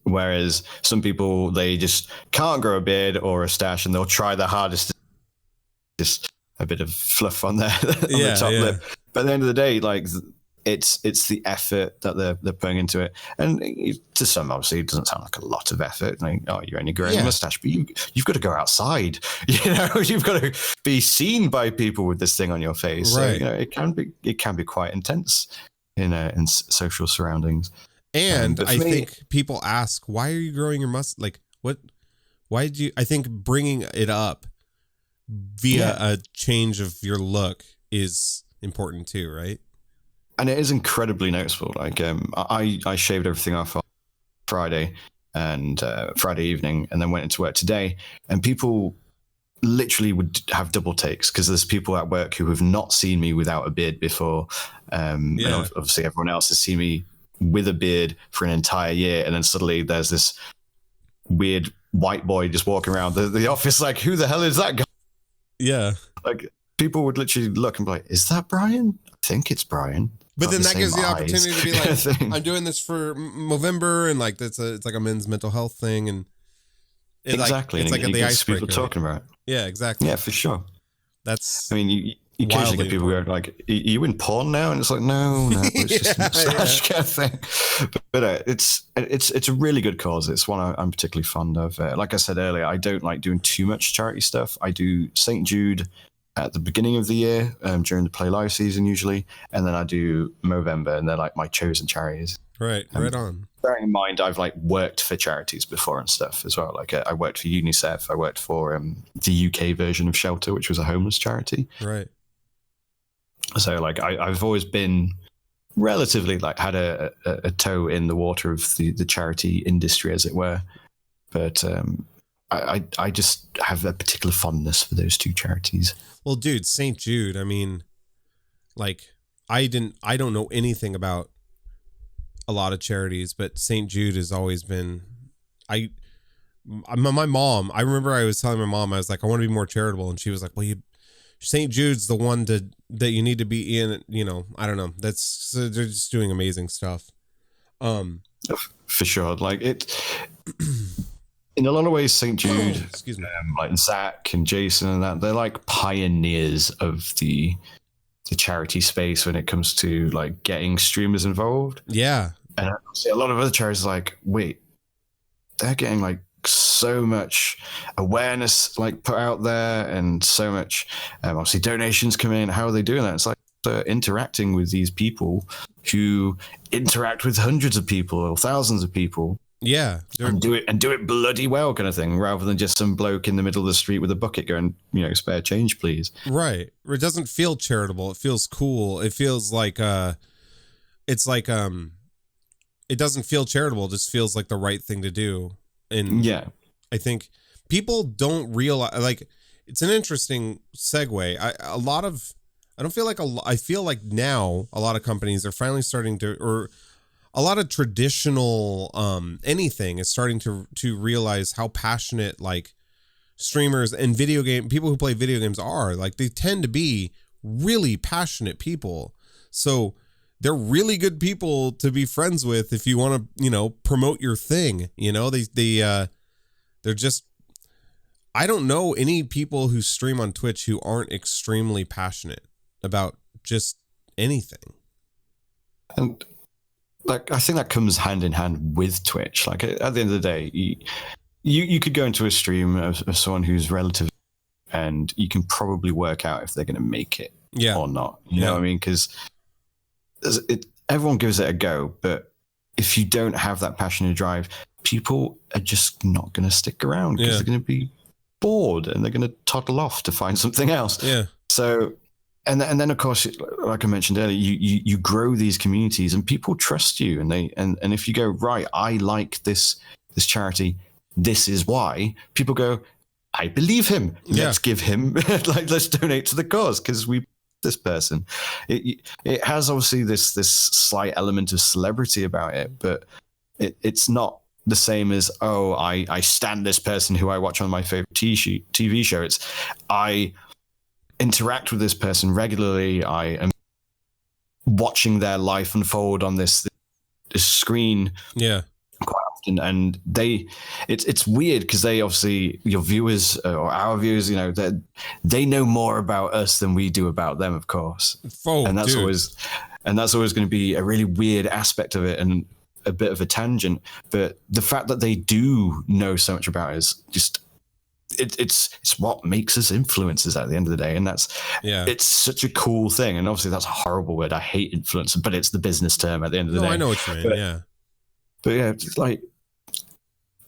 Whereas some people, they just can't grow a beard or a stash, and they'll try their hardest to just a bit of fluff on their the top lip. But at the end of the day, like, it's the effort that they're putting into it. And to some, obviously, it doesn't sound like a lot of effort. Like, oh, you're only growing a mustache, but you've got to go outside. You know, you've got to be seen by people with this thing on your face. Right. So, you know, it can be quite intense in social surroundings. And I think people ask, why are you growing your mustache? Like, what? Why did you? I think bringing it up via a change of your look is important too, right? And it is incredibly noticeable. Like, I shaved everything off on Friday and Friday evening, and then went into work today. And people literally would have double takes because there's people at work who have not seen me without a beard before. And obviously everyone else has seen me with a beard for an entire year. And then suddenly there's this weird white boy just walking around the office like, who the hell is that guy? Yeah. Like, people would literally look and be like, is that Bryan? I think it's Bryan. But then that gives the opportunity to be like, I'm doing this for Movember, and like it's like a men's mental health thing, and exactly, it's like the icebreaker. People talking about it. Yeah, exactly. Yeah, for sure. That's. I mean, you occasionally get people going like, "Are you in porn now?" And it's like, no, it's just a mustache kind of thing. But it's a really good cause. It's one I'm particularly fond of. Like I said earlier, I don't like doing too much charity stuff. I do St. Jude at the beginning of the year during the Play Live season usually, and then I do Movember, and they're like my chosen charities. Right, right on. Bearing in mind, I've like worked for charities before and stuff as well. Like I worked for UNICEF, I worked for the UK version of Shelter, which was a homeless charity. Right. So like I've always been relatively like had a toe in the water of the charity industry, as it were. But I just have a particular fondness for those two charities. Well, dude, St. Jude, I mean, like, I don't know anything about a lot of charities, but St. Jude has always been, my mom, I remember I was telling my mom, I was like, I want to be more charitable. And she was like, well, St. Jude's the one that you need to be in, you know, I don't know. They're just doing amazing stuff. For sure. Like in a lot of ways, St. Jude, excuse me, like Zach and Jason and that, they're like pioneers of the charity space when it comes to like getting streamers involved. Yeah. And I see a lot of other charities like, wait, they're getting like so much awareness like put out there and so much obviously donations come in. How are they doing that? It's like they're interacting with these people who interact with hundreds of people or thousands of people. Yeah. And do it bloody well kind of thing, rather than just some bloke in the middle of the street with a bucket going, you know, spare change, please. Right. It doesn't feel charitable. It feels cool. It feels like it's like it doesn't feel charitable. It just feels like the right thing to do. And yeah, I think people don't realize, like, it's an interesting segue. I feel like now a lot of companies are finally starting to, or a lot of traditional anything is starting to realize how passionate like streamers and people who play video games are. Like, they tend to be really passionate people. So they're really good people to be friends with if you want to, you know, promote your thing. You know, they're just, I don't know any people who stream on Twitch who aren't extremely passionate about just anything. And like, I think that comes hand in hand with Twitch. Like, at the end of the day, you could go into a stream of someone who's relative, and you can probably work out if they're going to make it or not. You know what I mean? Because everyone gives it a go, but if you don't have that passion and drive, people are just not going to stick around because they're going to be bored and they're going to toddle off to find something else. Yeah. So, and then of course, like I mentioned earlier, you grow these communities and people trust you, and and if you go, right, I like this charity, this is why, people go, I believe him. Let's give him let's donate to the cause because we this person. It has obviously this slight element of celebrity about it, but it's not the same as, oh, I stand this person who I watch on my favorite TV show. It's I interact with this person regularly. I am watching their life unfold on this screen. Yeah. Quite often, and it's weird because they obviously, your viewers or our viewers, you know, they know more about us than we do about them, of course. And that's always going to be a really weird aspect of it and a bit of a tangent. But the fact that they do know so much about us, just it's what makes us influencers at the end of the day, and it's such a cool thing. And obviously that's a horrible word. I hate influencer, but it's the business term at the end of the day. I know what you mean. But yeah, it's like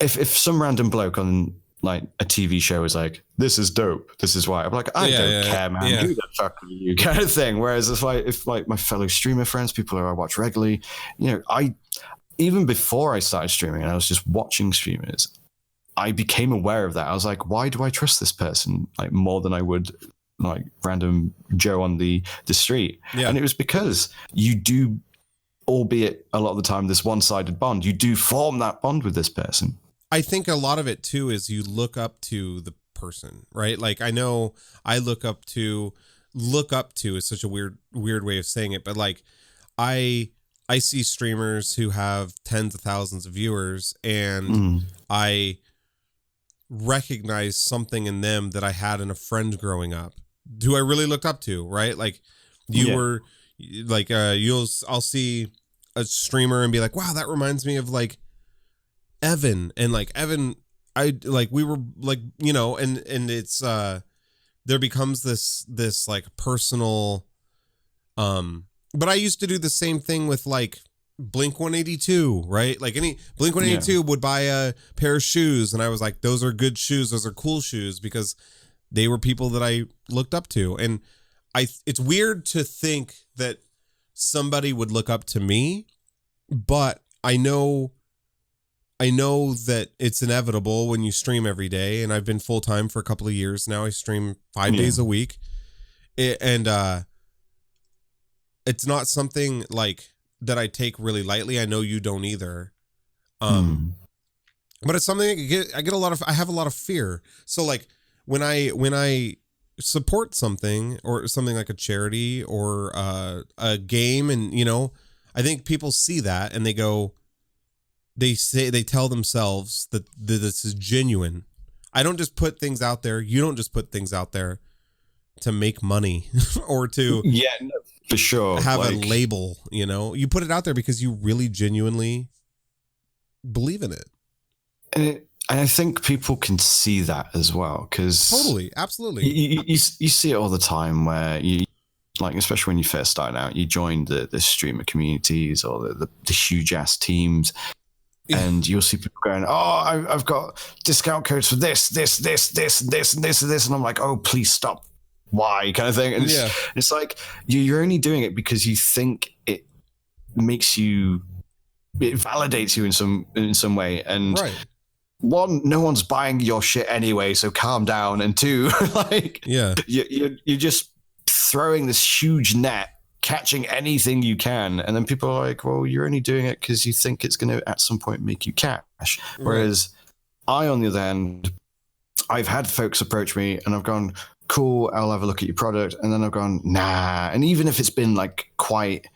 if some random bloke on like a TV show is like, this is dope, this is why, I'm like, I don't care, man. Who the fuck are you, kind of thing. Whereas if my fellow streamer friends, people who I watch regularly, you know, even before I started streaming and I was just watching streamers, I became aware of that. I was like, why do I trust this person like more than I would like random Joe on the street? And it was because you do, albeit a lot of the time, this one-sided bond, you do form that bond with this person. I think a lot of it too is you look up to the person, right? Like, I know I look up to is such a weird way of saying it, but like I see streamers who have tens of thousands of viewers, and I recognize something in them that I had in a friend growing up who I really looked up to, right? Like were like, I'll see a streamer and be like, wow, that reminds me of like Evan, and like Evan, we were like, you know, and it's, there becomes this like personal, but I used to do the same thing with like Blink 182, right? Like any Blink 182 would buy a pair of shoes, and I was like, those are good shoes, those are cool shoes, because they were people that I looked up to. And it's weird to think that somebody would look up to me, but I know I know that it's inevitable when you stream every day, and I've been full time for a couple of years now. I stream 5 days a week, and it's not something like that I take really lightly. I know you don't either. But it's something I have a lot of fear. So like when I support something or something like a charity or a game, and I think people see that and they tell themselves that this is genuine. I don't just put things out there. You don't just put things out there to make money or to no, for sure have a label. You put it out there because you really genuinely believe in it. And I think people can see that as well, because totally, absolutely, you see it all the time where you, like, especially when you first start out, you join the streamer communities or the huge ass teams, and you'll see people going, "Oh, I've got discount codes for this, and this," and I'm like, "Oh, please stop! Why?" kind of thing. And it's like you're only doing it because you think it validates you in some way, and right. One, no one's buying your shit anyway, so calm down. And two, you're just throwing this huge net, catching anything you can, and then people are like, "Well, you're only doing it because you think it's going to at some point make you cash." Right. Whereas I, on the other hand, I've had folks approach me, and I've gone, "Cool, I'll have a look at your product," and then I've gone, "Nah." And even if it's been like quite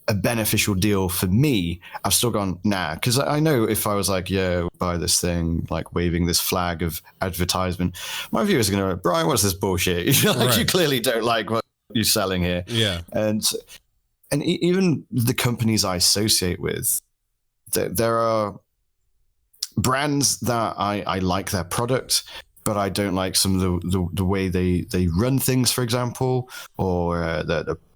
a beneficial deal for me, I've still gone, nah, because I know if I was like, "Yeah, buy this thing," like waving this flag of advertisement, my viewers are going to go, "Bryan, what's this bullshit?" You clearly don't like what you're selling here. Yeah. And even the companies I associate with, there are brands that I like their product, but I don't like some of the way they run things, for example, or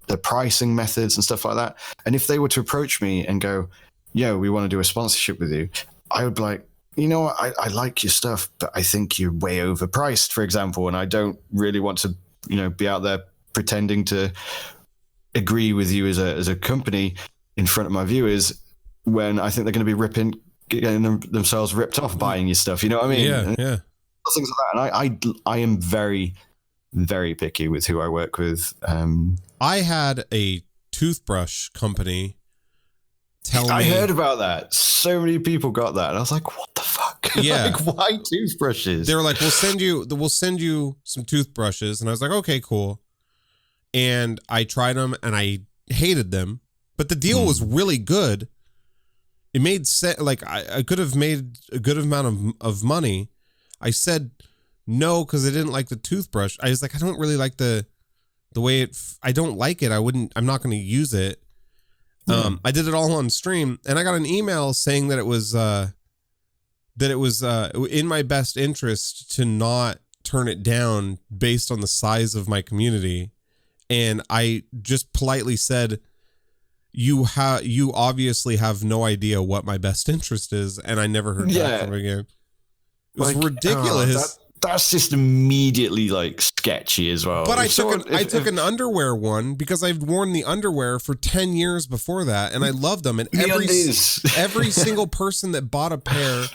the pricing methods and stuff like that. And if they were to approach me and go, "Yeah, we want to do a sponsorship with you," I would be like, "You know what? I like your stuff, but I think you're way overpriced," for example. And I don't really want to, be out there pretending to agree with you as a company in front of my viewers when I think they're going to be getting themselves ripped off buying your stuff. You know what I mean? Yeah. Things like that. And I am very, very picky with who I work with. I had a toothbrush company tell me. I heard about that. So many people got that, and I was like, "What the fuck? Yeah, like, why toothbrushes?" They were like, "We'll send you some toothbrushes," and I was like, "Okay, cool." And I tried them, and I hated them, but the deal was really good. It made sense. Like I could have made a good amount of money. I said no because I didn't like the toothbrush. I was like, I don't really like the way I don't like it. I'm not going to use it. I did it all on stream, and I got an email saying that it was in my best interest to not turn it down based on the size of my community. And I just politely said, you obviously have no idea what my best interest is. And I never heard back from him again. It was ridiculous. That's just immediately like sketchy as well. But I took an underwear one because I've worn the underwear for 10 years before that, and I loved them. And every single person that bought a pair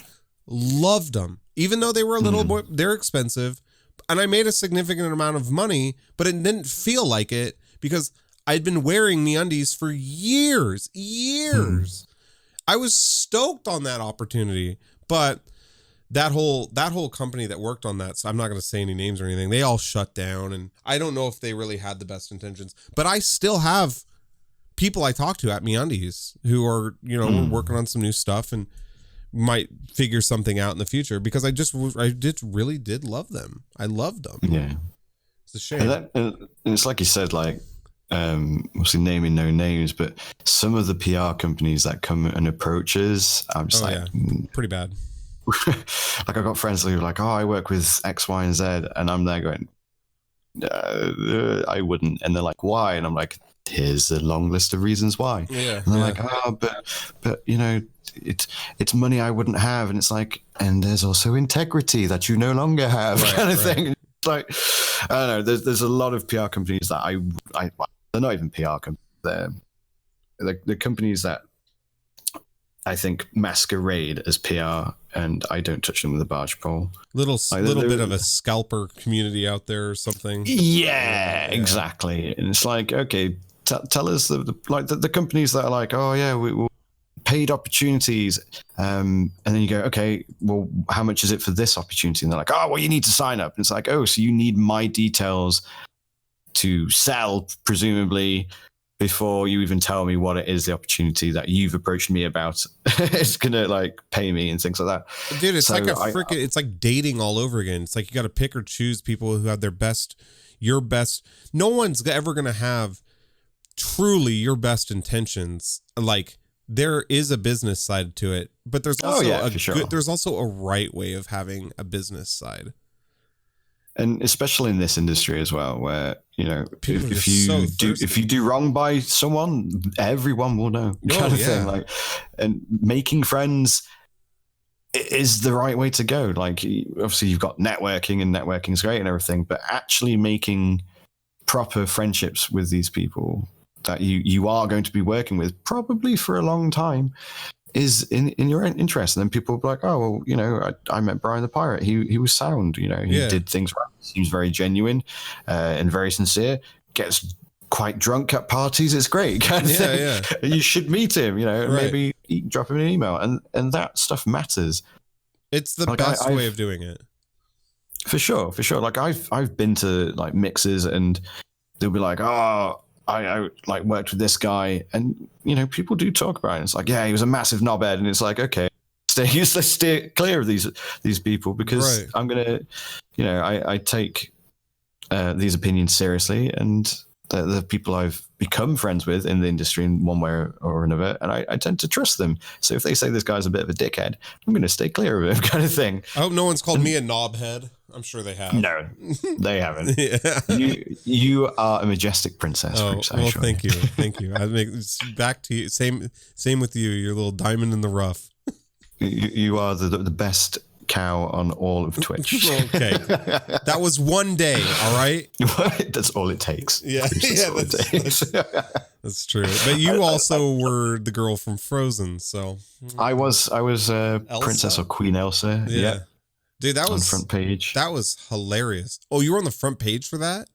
loved them, even though they were a little bit, they're expensive. And I made a significant amount of money, but it didn't feel like it because I'd been wearing MeUndies for years. I was stoked on that opportunity, but that whole company that worked on that, so I'm not going to say any names or anything, they all shut down, and I don't know if they really had the best intentions, but I still have people I talk to at MeUndies who are, we're working on some new stuff and might figure something out in the future because I really did love them. I loved them. Yeah. It's a shame. And it's like you said, like, obviously naming no names, but some of the PR companies that come and approach us, I'm just pretty bad. Like, I got friends who are like, "Oh, I work with X, Y, and Z," and I'm there going, "I wouldn't." And they're like, "Why?" And I'm like, "Here's a long list of reasons why." Yeah. And they're like, "Oh, but it's money I wouldn't have," and it's like, and there's also integrity that you no longer have, kind of thing. It's like, I don't know. There's a lot of PR companies that they're not even PR companies. They're companies that I think, masquerade as PR, and I don't touch them with a barge pole. Little bit of a scalper community out there or something. Yeah, exactly. And it's like, okay, tell us the companies that are like, oh yeah, we paid opportunities, and then you go, okay, well, how much is it for this opportunity? And they're like, oh, well, you need to sign up. And it's like, oh, so you need my details to sell, presumably, before you even tell me what it is, the opportunity that you've approached me about is gonna like pay me and things like that. Dude, it's like it's like dating all over again. It's like you got to pick or choose people who have your best. No one's ever gonna have truly your best intentions. Like, there is a business side to it, but there's also there's also a right way of having a business side. And especially in this industry as well, where, you know, if you do wrong by someone, everyone will know, kind of thing. Like, and making friends is the right way to go. Like, obviously you've got networking, and networking is great and everything, but actually making proper friendships with these people that you are going to be working with probably for a long time is in your interest. And then people will be like, oh, well, you know, I met Bryan the Pirate. He was sound, you know, he did things right. Seems very genuine and very sincere. Gets quite drunk at parties. It's great. Kind of thing. Yeah. You should meet him, you know, maybe drop him an email. And that stuff matters. It's the best way of doing it. For sure. Like I've been to like mixes, and they'll be like, oh, I like worked with this guy, and you know, people do talk about it. It's like, yeah, he was a massive knobhead, and it's like, okay, let's stay clear of these people, because I'm gonna, you know, I take these opinions seriously, and the people I've become friends with in the industry in one way or another, and I tend to trust them. So if they say this guy's a bit of a dickhead, I'm gonna stay clear of him, kind of thing. I hope no one's called me a knobhead. I'm sure they have. No, they haven't. You are a majestic princess. Oh, Bruce, well, thank you. I make back to you. Same with you. Your little diamond in the rough. You are the best cow on all of Twitch. Okay, that was one day. All right, that's all it takes. Yeah, that's true. But you also were the girl from Frozen, so I was Princess or Queen Elsa. Yeah. Dude, that was on front page. That was hilarious. Oh, you were on the front page for that?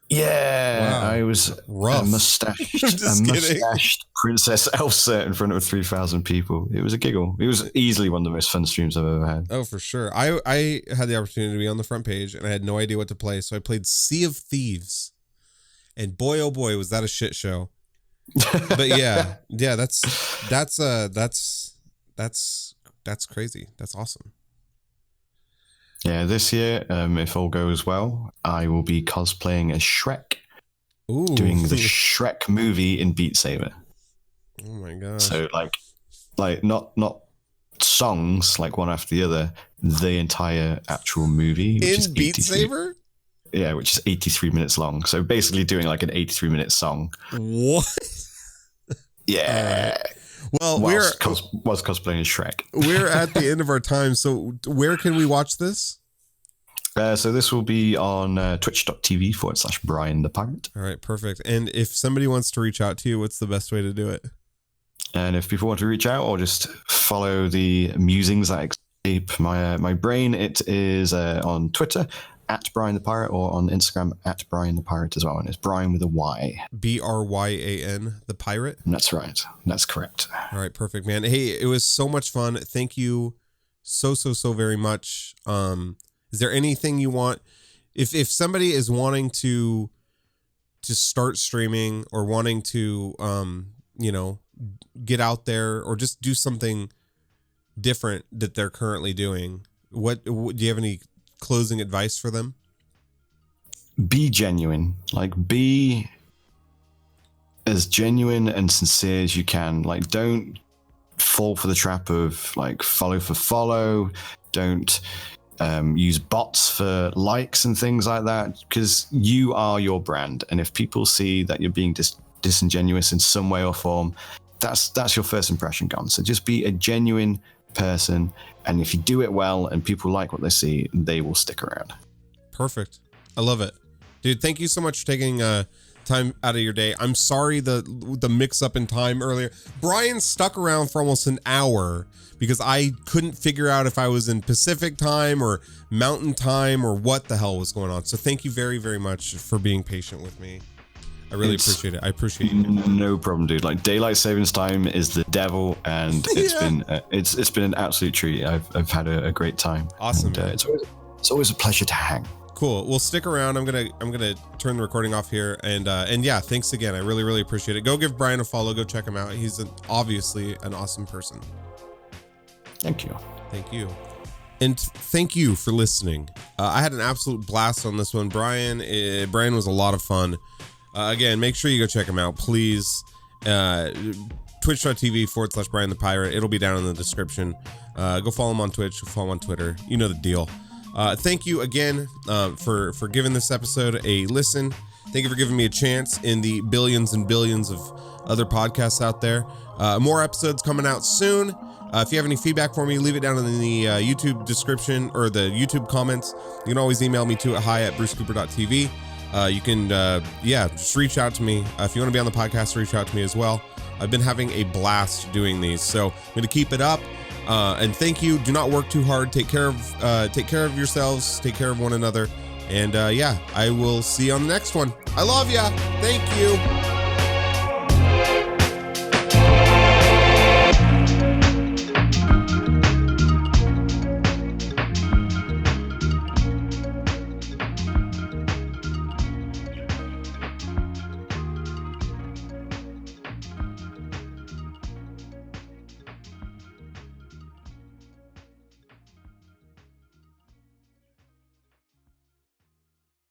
Yeah, wow. I was rough. a mustached Princess Elsa in front of 3,000 people. It was a giggle. It was easily one of the most fun streams I've ever had. Oh, for sure. I had the opportunity to be on the front page, and I had no idea what to play, so I played Sea of Thieves, and boy, oh boy, was that a shit show. But yeah, that's crazy. That's awesome. Yeah, this year, if all goes well, I will be cosplaying as Shrek, doing the Shrek movie in Beat Saber. Oh my god! So like not songs like one after the other, the entire actual movie in Beat Saber. Yeah, which is 83 minutes long. So basically doing like an 83-minute song. What? Yeah. Right. Well, was cosplaying as Shrek. We're at the end of our time, so where can we watch this? So this will be on twitch.tv/BryanThePirate. All right, perfect. And if somebody wants to reach out to you, what's the best way to do it? And if people want to reach out or just follow the musings that escape my brain, it is on Twitter @BryanThePirate or on Instagram @BryanThePirate as well. And it's Bryan with a Y. BRYAN, the pirate? That's right. That's correct. All right, perfect, man. Hey, it was so much fun. Thank you so very much. Is there anything you want? If somebody is wanting to start streaming or wanting to, you know, get out there or just do something different that they're currently doing, what do you have any closing advice for them? Be genuine. Like, be as genuine and sincere as you can. Like, don't fall for the trap of like follow for follow. Don't use bots for likes and things like that, because you are your brand. And if people see that you're being disingenuous in some way or form, that's your first impression gone. So just be a genuine person, and if you do it well and people like what they see, they will stick around. Perfect. I love it, dude. Thank you so much for taking time out of your day. I'm sorry the mix up in time earlier. Bryan stuck around for almost an hour because I couldn't figure out if I was in Pacific time or Mountain time or what the hell was going on. So thank you very, very much for being patient with me. I really appreciate it. I appreciate you. No problem, dude. Like daylight savings time is the devil, and it's been an absolute treat. I've had a great time. Awesome. And, it's always a pleasure to hang. Cool. Well, stick around. I'm gonna turn the recording off here, and yeah, thanks again. I really, really appreciate it. Go give Bryan a follow. Go check him out. He's obviously an awesome person. Thank you. Thank you. And thank you for listening. I had an absolute blast on this one. Bryan was a lot of fun. Again, make sure you go check him out, please. Twitch.tv/BryanThePirate. It'll be down in the description. Go follow him on Twitch. Follow him on Twitter. You know the deal. Thank you again for giving this episode a listen. Thank you for giving me a chance in the billions and billions of other podcasts out there. More episodes coming out soon. If you have any feedback for me, leave it down in the YouTube description or the YouTube comments. You can always email me to hi@brucecooper.tv. You can, just reach out to me. If you want to be on the podcast, reach out to me as well. I've been having a blast doing these, so I'm going to keep it up. And thank you. Do not work too hard. Take care of yourselves. Take care of one another. And I will see you on the next one. I love ya. Thank you.